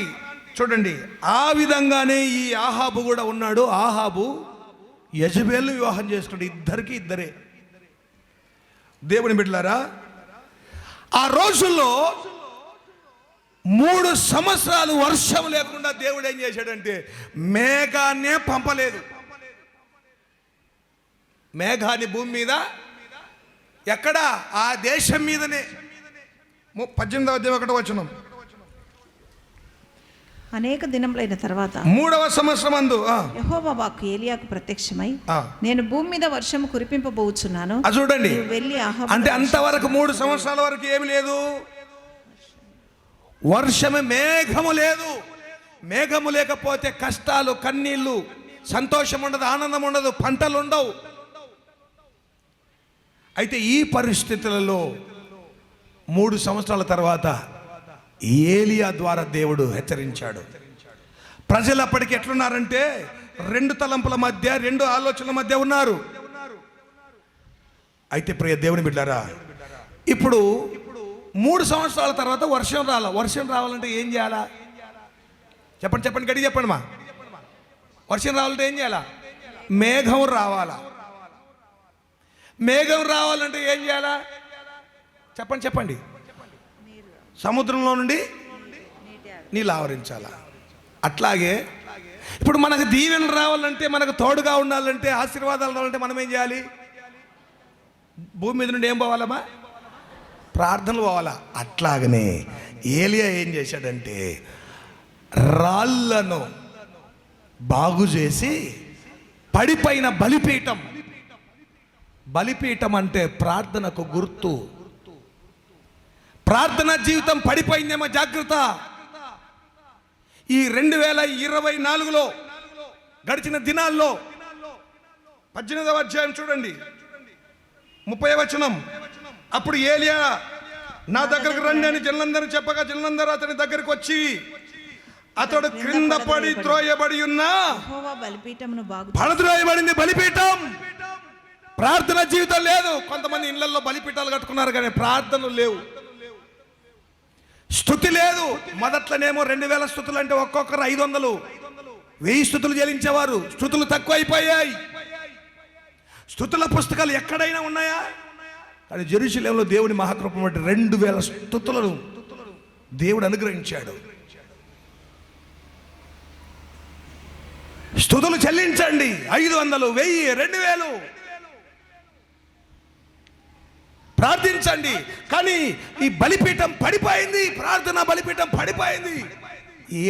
చూడండి, ఆ విధంగానే ఈ ఆహాబు కూడా ఉన్నాడు. ఆహాబు యెజబెల్ను వివాహం చేసుకున్నాడు. ఇద్దరే దేవుని బిడ్డలారా. ఆ రోజుల్లో 3 సంవత్సరాలు వర్షం లేకుండా దేవుడు ఏం చేశాడంటే మేఘాన్నే పంపలేదు. మేఘాన్ని భూమి మీద ఎక్కడ? ఆ దేశం మీదనే. 18:1 అనేక దినములైన తర్వాత 3వ సంవత్సరమందు యెహోవా వాక్కు ఏలియాకు ప్రత్యక్షమై, నేను భూమి మీద వర్షము కురిపింపబోచున్నాను. చూడండి, వెళ్ళి ఆహాబు. అంటే అంతవరకు 3 సంవత్సరాల వరకు ఏమి లేదు, వర్షము, మేఘము లేదు. మేఘము లేకపోతే కష్టాలు, కన్నీళ్ళు, సంతోషం ఉండదు, ఆనందం ఉండదు, పంటలు ఉండవు. అయితే ఈ పరిస్థితులలో 3 సంవత్సరాల తర్వాత ఏలియా ద్వారా దేవుడు హెచ్చరించాడు. ప్రజలు అప్పటికి ఎట్లున్నారంటే 2 తలంపుల మధ్య, 2 ఆలోచనల మధ్య ఉన్నారు. అయితే ప్రియ దేవుని బిడ్డారా, ఇప్పుడు 3 సంవత్సరాల తర్వాత వర్షం రావాలంటే ఏం చేయాలా? చెప్పండి గడి చెప్పండి మా. వర్షం రావాలంటే ఏం చేయాలా? మేఘం రావాలా. మేఘం రావాలంటే ఏం చేయాలా? చెప్పండి. సముద్రంలో నుండి నీళ్ళు ఆవరించాలా. అట్లాగే ఇప్పుడు మనకు దీవెనలు రావాలంటే, మనకు తోడుగా ఉండాలంటే, ఆశీర్వాదాలు రావాలంటే మనం ఏం చేయాలి? భూమి మీద నుండి ఏం పోవాలమ్మా? ప్రార్థనలు పోవాలా. అట్లాగనే ఏలియా ఏం చేశాడంటే రాళ్లను బాగు చేసి పడిపోయిన బలిపీఠం అంటే ప్రార్థనకు గుర్తు. ప్రార్థన జీవితం పడిపోయిందేమో, జాగ్రత్త. ఈ 2024లో గడిచిన దినాల్లో 18వ అధ్యాయం చూడండి, 30వ వచనం. అప్పుడు ఏలియా నా దగ్గరకు రండి అని జనులందరూ చెప్పగా జనులందరూ అతని దగ్గరికి వచ్చి అతడు క్రింద పడి త్రోయబడి ఉన్న యెహోవా బలిపీఠమును బాగు పడద్రోయబడింది బలిపీఠం. ప్రార్థన జీవితం లేదు. కొంతమంది ఇళ్లలో బలిపీఠాలు కట్టుకున్నారు కానీ ప్రార్థనలు లేవు, స్తుతి లేదు. మొదట్లోనేమో 2000 స్తుతులు అంటే ఒక్కొక్కరు 500, 1000 స్తుతులు చెల్లించేవారు. స్తుతులు తక్కువ అయిపోయాయి. స్తుతుల పుస్తకాలు ఎక్కడైనా ఉన్నాయా? కానీ జెరూసలేంలో దేవుని మహాకృప బట్టి 2000 స్తుతులను దేవుడు అనుగ్రహించాడు. స్తుతులు చెల్లించండి. 500, 1000, 2000 ప్రార్థించండి. కానీ ఈ బలిపీఠం పడిపోయింది, ప్రార్థన బలిపీఠం పడిపోయింది.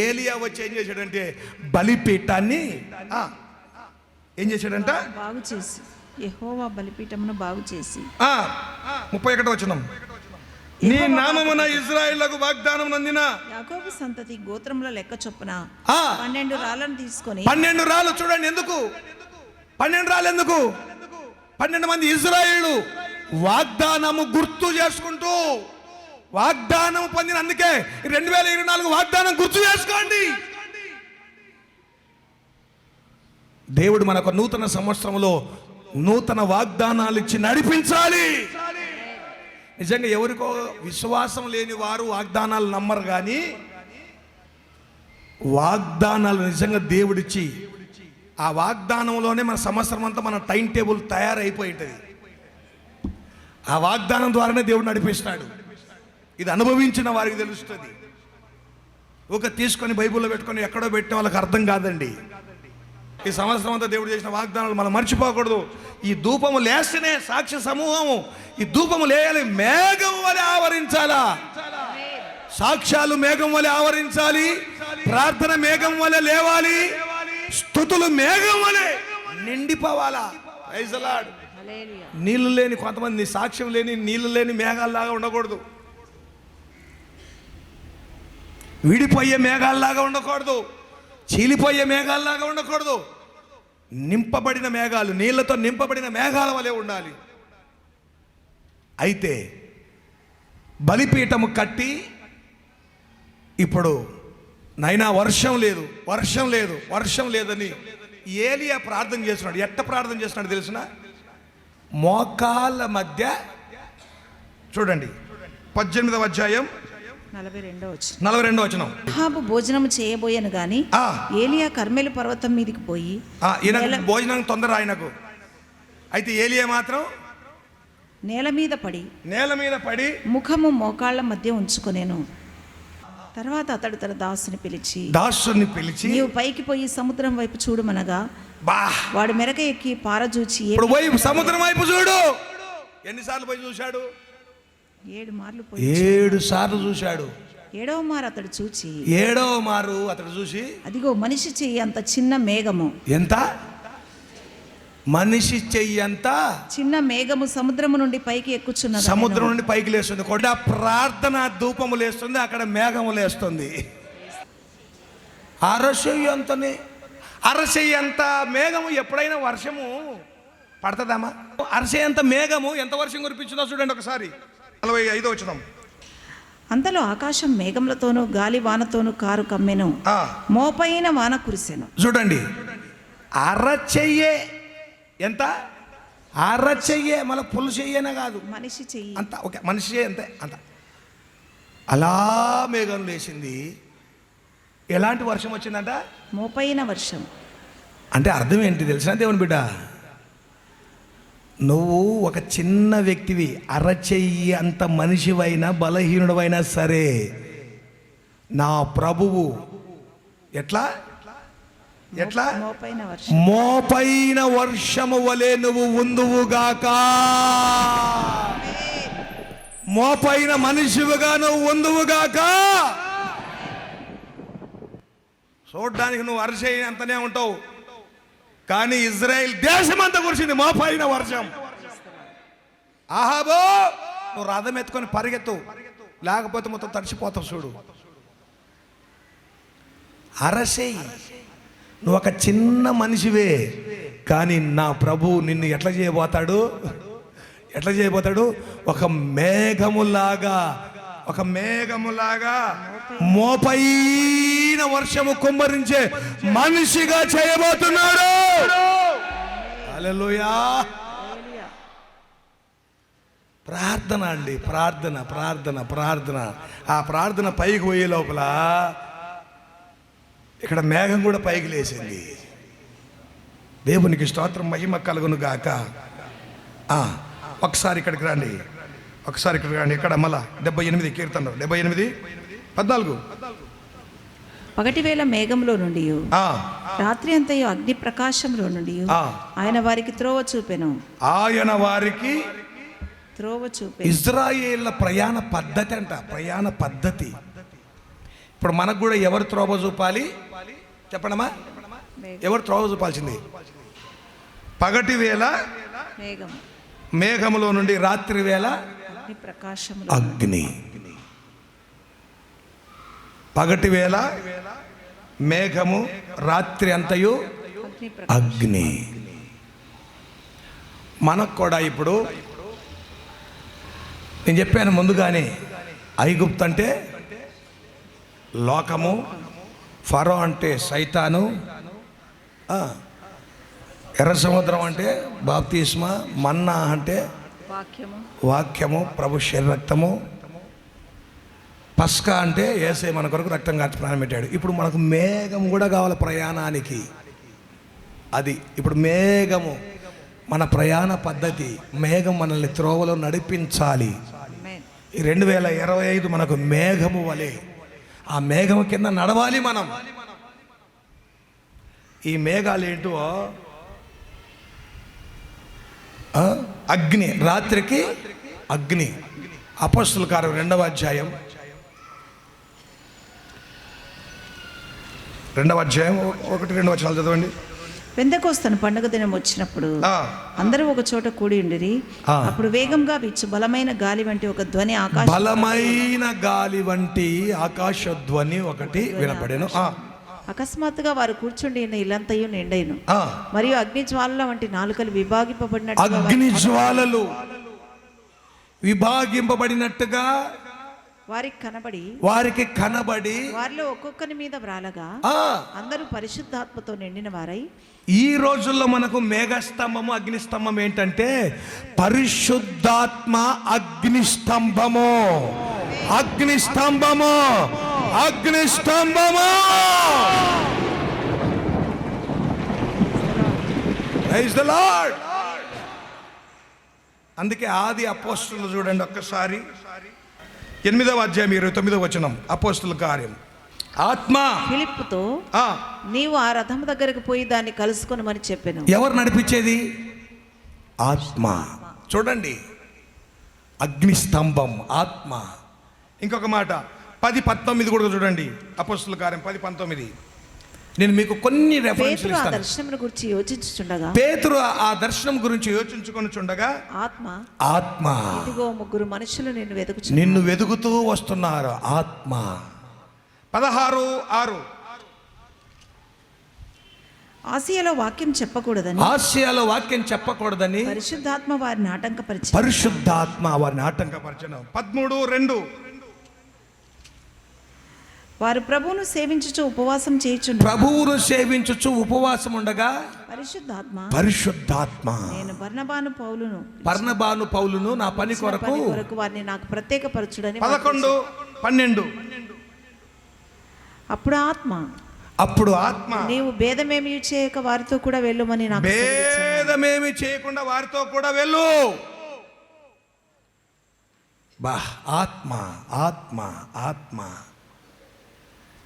ఏలియా వచ్చి ఏం చేశాడంటే బలిపీఠాన్ని ఏం చేశాడంట? బాగు చేసి, యెహోవా బలిపీఠమును బాగు చేసి. 31వ వచనం, నీ నామమున ఇశ్రాయేలుకు వాగ్దానం నందిన యాకోబు సంతతి గోత్రముల లెక్క చొప్పున 12 రాళ్లను తీసుకొని 12 రాళ్ళు. చూడండి ఎందుకు 12 రాళ్ళు? ఎందుకు 12 మంది ఇశ్రాయేలు వాగ్దానము గుర్తు చేసుకుంటూ వాగ్దానం పొందిన, అందుకే 2024 వాగ్దానం గుర్తు చేసుకోండి. దేవుడు మనకు నూతన సంవత్సరంలో నూతన వాగ్దానాలు ఇచ్చి నడిపించాలి. నిజంగా ఎవరికో విశ్వాసం లేని వారు వాగ్దానాలు నమ్మరు, కానీ వాగ్దానాలు నిజంగా దేవుడిచ్చి ఆ వాగ్దానంలోనే మన సంవత్సరం అంతా మన టైం టేబుల్ తయారైపోయి ఉంటుంది. ఆ వాగ్దానం ద్వారానే దేవుడు నడిపిస్తాడు. ఇది అనుభవించిన వారికి తెలుస్తుంది. ఒక తీసుకొని బైబిల్లో పెట్టుకొని ఎక్కడో పెట్టిన వాళ్ళకి అర్థం కాదండి. ఈ సంవత్సరం అంతా దేవుడు చేసిన వాగ్దానాలు మనం మర్చిపోకూడదు. ఈ ధూపము లేస్తేనే సాక్ష్య సమూహము, ఈ ధూపము లేయాలి, మేఘం వలె ఆవరించాలా. సాక్ష్యాలు మేఘం వలె ఆవరించాలి, ప్రార్థన మేఘం వలె లేవాలి, స్తుతులు మేఘం వలె నిండిపోవాలా. Praise the lord. నీళ్లు లేని కొంతమంది, సాక్ష్యం లేని నీళ్లు లేని మేఘాల్లాగా ఉండకూడదు, విడిపోయే మేఘాల్లాగా ఉండకూడదు, చీలిపోయే మేఘాల్లాగా ఉండకూడదు. నింపబడిన మేఘాలు, నీళ్లతో నింపబడిన మేఘాల వలె ఉండాలి. అయితే బలిపీఠము కట్టి ఇప్పుడు నైనా వర్షం లేదు, వర్షం లేదు, వర్షం లేదని ఏలియా ప్రార్థన చేస్తున్నాడు. ఎట్ట ప్రార్థన చేస్తున్నాడు తెలిసిన? మోకాళ్ళ మధ్య. చూడండి 18వ అధ్యాయం 42వ వచనం. అహాబు భోజనం చేయబోయాను గాని ఏలియా కర్మెలు పర్వతం మీదకి పోయి, ఈయన భోజనం తొందర ఆయనకు. అయితే ఏలియా మాత్రం నేల మీద పడి ముఖము మోకాళ్ళ మధ్య ఉంచుకొనేను. తర్వాత అతడు తన దాసుని పిలిచి నీవు పైకి పోయి సముద్రం వైపు చూడమనగా వాడు మెరక ఎక్కి పారజూచి సముద్రం వైపు చూడు. ఎన్నిసార్లు పోయి చూశాడు? 7 సార్లు చూశాడు. 7వ మారు అతడు చూసి అదిగో మనిషి చెయ్యి అంత చిన్న మేఘము. ఎంత? మనిషి చెయ్యి అంత చిన్న మేఘము సముద్రము నుండి పైకి ఎక్కుచున్నది. సముద్రం నుండి పైకి లేస్తుంది. కూడా ప్రార్థన ధూపము లేస్తుంది, అక్కడ మేఘము లేస్తుంది. అరసెయ్యంత మేఘము. ఎప్పుడైనా వర్షము పడుతుందమ్మా? అరసెయ్యంత మేఘము ఎంత వర్షం కురిపించిందో చూడండి ఒకసారి. 45వ వచనం. అంతలో ఆకాశం మేఘములతోనూ గాలి వానతోనూ కారు కమ్మెను, మోపైన వాన కురిసెను. చూడండి, అరచెయ్యే. ఎంత? అరచెయ్యే. మళ్ళీ పుల్ చెయ్యేనా కాదు, మనిషి చెయ్యి అంత. ఓకే, మనిషి అంతే అంత. అలా మేఘం లేచింది. ఎలాంటి వర్షం వచ్చిందంట? మోపైన వర్షం. అంటే అర్థం ఏంటి తెలిసిన దేవుని బిడ్డ? నువ్వు ఒక చిన్న వ్యక్తివి, అరచెయ్యి అంత మనిషివైనా బలహీనుడవైనా సరే, నా ప్రభువు ఎట్లా మోపైన వర్షము వలె నువ్వు ఉందువుగాక. మోపైన మనిషివుగా నువ్వు ఉందువుగాక. చూడ్డానికి నువ్వు అరచేయి అంతనే ఉంటావు, కానీ ఇజ్రాయెల్ దేశం అంతా కురిసింది మోపైన వర్షం. ఆహాబో, నువ్వు రథం ఎత్తుకొని పరిగెత్తు, లేకపోతే మొత్తం తడిచిపోతావు. చూడు, అరసేయి. నువ్వు ఒక చిన్న మనిషివే, కానీ నా ప్రభు నిన్ను ఎట్లా చేయబోతాడు? ఒక మేఘములాగా మోపైన అయిన వర్షము కుమ్మరించే మనిషిగా చేయబోతున్నాడు. హల్లెలూయా. ప్రార్థన అండి, ప్రార్థన ప్రార్థన ప్రార్థన. ఆ ప్రార్థన పైకి పోయే లోపల ఇక్కడ మేఘం కూడా పైకి లేచింది. దేవునికి స్తోత్రం, మహిమ కలుగును గాక. ఒకసారి ఇక్కడికి రండి, ఒకసారి ఇక్కడికి రండి. ఇక్కడ మళ్ళా 78 కీర్తనలు 78:14. పగటి వేళ మేఘంలో నుండి రాత్రి అంతయు అగ్ని ప్రకాశంలో నుండి ఆయన వారికి త్రోవ చూపెను. ఆయన వారికి త్రోవ చూపెను. ఇజ్రాయేళ్ల ప్రయాణ పద్ధతి అంట, ప్రయాణ పద్ధతి. ఇప్పుడు మనకు కూడా ఎవరు త్రోవ చూపాలి చెప్పండమ్మా? ఎవరు త్రోవ చూపాల్సింది? పగటి వేళ మేఘములో నుండి, రాత్రి వేళ అగ్ని. పగటి వేళ మేఘము, రాత్రి అంతయు అగ్ని. మనకు కూడా ఇప్పుడు నేను చెప్పాను ముందుగానే, ఐగుప్తు అంటే లోకము, ఫరో అంటే సైతాను, ఎర్ర సముద్రం అంటే బాప్తిస్మా, మన్నా అంటే వాక్యము, ప్రభు శరీర రక్తము, పస్కా అంటే యేసయ్య మన కొరకు రక్తం కార్చి ప్రాణం పెట్టాడు. ఇప్పుడు మనకు మేఘం కూడా కావాలి ప్రయాణానికి. అది ఇప్పుడు మేఘము మన ప్రయాణ పద్ధతి. మేఘం మనల్ని త్రోవలో నడిపించాలి. ఈ 2025 మనకు మేఘము వలె ఆ మేఘము కింద నడవాలి మనం. ఈ మేఘాలు ఏంటో అగ్ని, రాత్రికి అగ్ని. అపోస్తలుల కార్యం 2వ అధ్యాయం 1-2 వచనాలు చదవండి. పెంతెకోస్తు పండుగ దినం వచ్చినప్పుడు అందరూ ఒక చోట కూడి ఉండిరి. అప్పుడు వేగంగా వీచు బలమైన గాలి వంటి ఒక ధ్వని బలమైన గాలి వంటి ఆకాశ ధ్వని ఒకటి వినపడెను. అకస్మాత్తుగా వారు కూర్చుండి ఇల్లంతయు నిండైను. మరియు అగ్ని జ్వాలల వంటి నాలుకలు విభాగింపబడినట్టు, అగ్ని జ్వాలలు విభాగింపబడినట్టుగా వారికి కనబడి వారిలో ఒక్కొక్కరి మీద వ్రాలగా అందరూ పరిశుద్ధాత్మతో నిండిన వారై. ఈ రోజుల్లో మనకు మేఘస్తంభము, అగ్నిస్తంభం ఏంటంటే పరిశుద్ధాత్మ అగ్నిస్తంభము, అగ్నిస్తంభము, అగ్నిస్తంభము. Praise the Lord. అందుకే ఆది అపోస్తలులు చూడండి ఒక్కసారి, 8వ అధ్యాయం 29వ వచనం. అపోస్తలుల కార్యం. ఆత్మ ఫిలిప్పుతో నీవు ఆ రథం దగ్గరకు పోయి దాన్ని కలుసుకొనమని చెప్పాను. ఎవరు నడిపించేది? ఆత్మ. చూడండి, అగ్నిస్తంభం ఆత్మ. ఇంకొక మాట 10:19 కూడా చూడండి. అపోస్తలుల కార్యం 10:19. నేను మీకు కొన్ని రెఫరెన్స్లు ఇస్తాను. దర్శనం గురించి యోచించుచుండగా, పేతురు ఆ దర్శనం గురించి యోచించుకొనుచుండగా ఆత్మ ఇదిగో 3 మనుషులు నిన్ను వెతుకుతూ వస్తున్నారు. ఆత్మ. 16:6. ఆసియాలో వాక్యం చెప్పకూడదని పరిశుద్ధాత్మ వారిని ఆటంకపరిచెను. 13:2. వారు ప్రభువును సేవించుచు ఉపవాసం ఉండగా పరిశుద్ధాత్మ నేను బర్నబాను పౌలును నా పని కొరకు వారిని నాకు ప్రత్యేకపరచుడని. 11-12. అప్పుడు ఆత్మ నీవు భేదమేమి చేయక వారితో కూడా వెళ్ళుమని నాకు భేదమేమి చేయకుండా వారితో కూడా వెళ్ళు. ఆత్మ ఆత్మ ఆత్మ.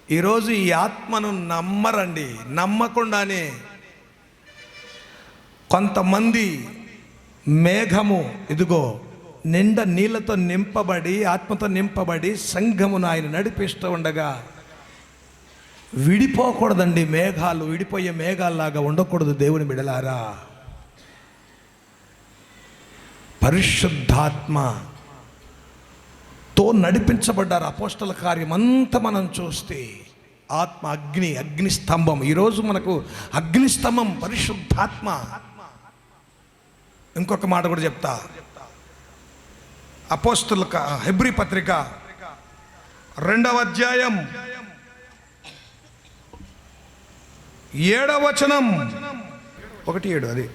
ఈరోజు ఈ ఆత్మను నమ్మరండి. నమ్మకుండానే కొంతమంది మేఘము ఇదిగో నిండా నీళ్ళతో నింపబడి, ఆత్మతో నింపబడి సంఘమును ఆయన నడిపిస్తూ ఉండగా విడిపోకూడదండి. మేఘాలు విడిపోయే మేఘాల్లాగా ఉండకూడదు. దేవుని బిడలారా, పరిశుద్ధాత్మతో నడిపించబడ్డారు. అపోస్తల కార్యం అంతా మనం చూస్తే ఆత్మ అగ్నిస్తంభం. ఈరోజు మనకు అగ్నిస్తంభం పరిశుద్ధాత్మ. ఇంకొక మాట కూడా చెప్తా. అపోస్తల హెబ్రీ పత్రిక 2వ అధ్యాయం 7వ వచనం 1:7 అది.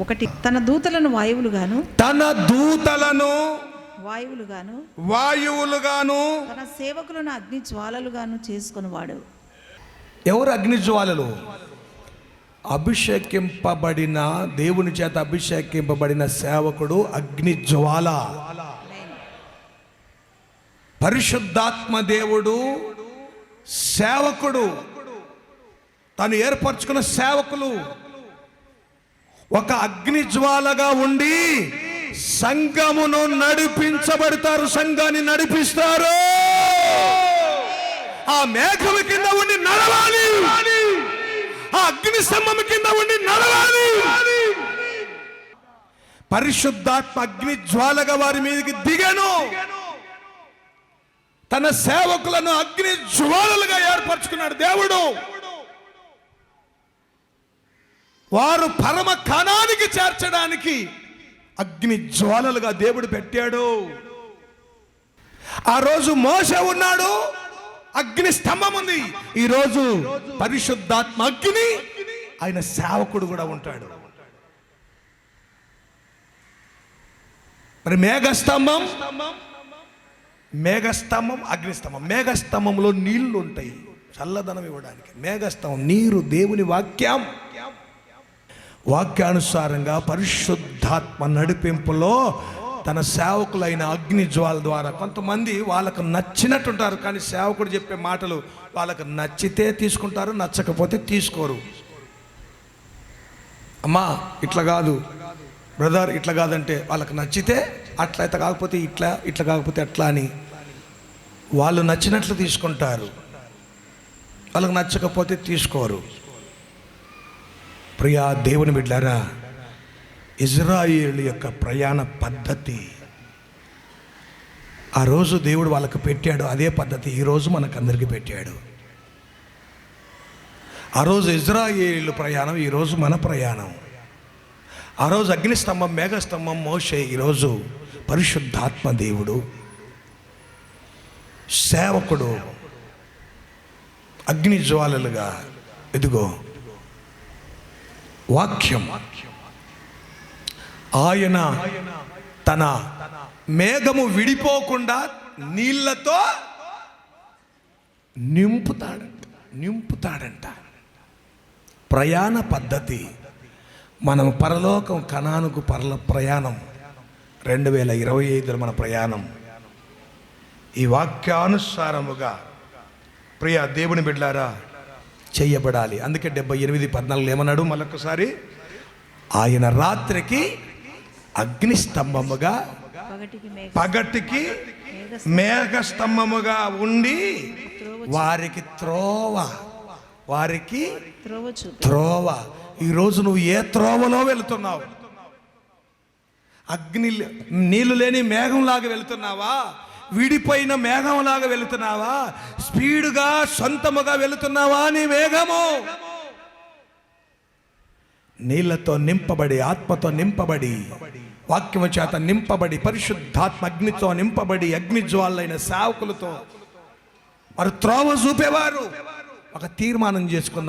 1 తన దూతలను వాయువులుగాను తన దూతలను వాయువులుగాను తన సేవకులను అగ్ని జ్వాలలుగాను చేసుకునివాడు. ఎవరు అగ్ని జ్వాలలు? అభిషేకింపబడిన, దేవుని చేత అభిషేకింపబడిన సేవకుడు అగ్ని జ్వాల. పరిశుద్ధాత్మ దేవుడు సేవకుడు, తను ఏర్పరచుకున్న సేవకులు ఒక అగ్ని జ్వాలగా ఉండి సంఘమును నడిపించబడతారు, సంఘాన్ని నడిపిస్తారు. ఆ మేఘం కింద ఉండి నడవాలి, ఆ అగ్ని స్తంభం కింద ఉండి నడవాలి. పరిశుద్ధాత్మ అగ్ని జ్వాలగా వారి మీదకి దిగను, తన సేవకులను అగ్ని జ్వాలలుగా ఏర్పరచుకున్నాడు దేవుడు. వారు పరమ కణానికి చేర్చడానికి అగ్ని జ్వాలలుగా దేవుడు పెట్టాడు. ఆ రోజు మోషే ఉన్నాడు, అగ్ని స్తంభం ఉంది. ఈరోజు పరిశుద్ధాత్మ అగ్ని, ఆయన సేవకుడు కూడా ఉంటాడు. మరి మేఘస్తంభం, అగ్నిస్తంభం. మేఘస్తంభంలో నీళ్లు ఉంటాయి చల్లదనం ఇవ్వడానికి. మేఘస్తంభం నీరు, దేవుని వాక్యం. వాక్యానుసారంగా పరిశుద్ధాత్మ నడిపింపులో తన సేవకులైన అగ్ని జ్వాల ద్వారా కొంతమంది వాళ్ళకు నచ్చినట్టుంటారు, కానీ సేవకుడు చెప్పే మాటలు వాళ్ళకు నచ్చితే తీసుకుంటారు, నచ్చకపోతే తీసుకోరు. అమ్మా ఇట్లా కాదు, బ్రదర్ ఇట్లా కాదంటే వాళ్ళకు నచ్చితే అట్లా, అయితే కాకపోతే ఇట్లా, ఇట్లా కాకపోతే అట్లా అని వాళ్ళు నచ్చినట్లు తీసుకుంటారు, వాళ్ళకు నచ్చకపోతే తీసుకోరు. ప్రియా దేవుని బిడ్డారా, ఇజ్రాయేలు యొక్క ప్రయాణ పద్ధతి ఆ రోజు దేవుడు వాళ్ళకు పెట్టాడు, అదే పద్ధతి ఈరోజు మనకందరికీ పెట్టాడు. ఆ రోజు ఇజ్రాయేలు ప్రయాణం, ఈరోజు మన ప్రయాణం. ఆ రోజు అగ్నిస్తంభం, మేఘస్తంభం మోషే, ఈరోజు పరిశుద్ధాత్మ దేవుడు సేవకుడు అగ్ని జ్వాలలుగా. ఇదిగో వాక్యం, ఆయన తన మేఘము విడిపోకుండా నీళ్లతో నింపుతాడంట. ప్రయాణ పద్ధతి. మనం పరలోకం కనానుకు ప్రయాణం 2025 మన ప్రయాణం. ఈ వాక్యానుసారముగా ప్రియ దేవుని బిడ్డలారా చెయ్యబడాలి. అందుకే 78:14 ఏమన్నాడు మళ్ళొకసారి? ఆయన రాత్రికి అగ్నిస్తంభముగా, పగటికి మేఘస్తంభముగా ఉండి వారికి త్రోవ. ఈరోజు నువ్వు ఏ త్రోవలో వెళుతున్నావు? నీళ్లు లేని మేఘంలాగా వెళుతున్నావా? విడిపోయిన మేఘంలాగా వెళుతున్నావా? స్పీడుగా సొంతముగా వెళుతున్నావా? నీ మేఘము నీళ్లతో నింపబడి, ఆత్మతో నింపబడి, వాక్యము చేత నింపబడి, పరిశుద్ధాత్మ అగ్నితో నింపబడి, అగ్ని జ్వాలైన సేవకులతో వారు త్రోవ చూపేవారు. ఒక తీర్మానం చేసుకుందాం.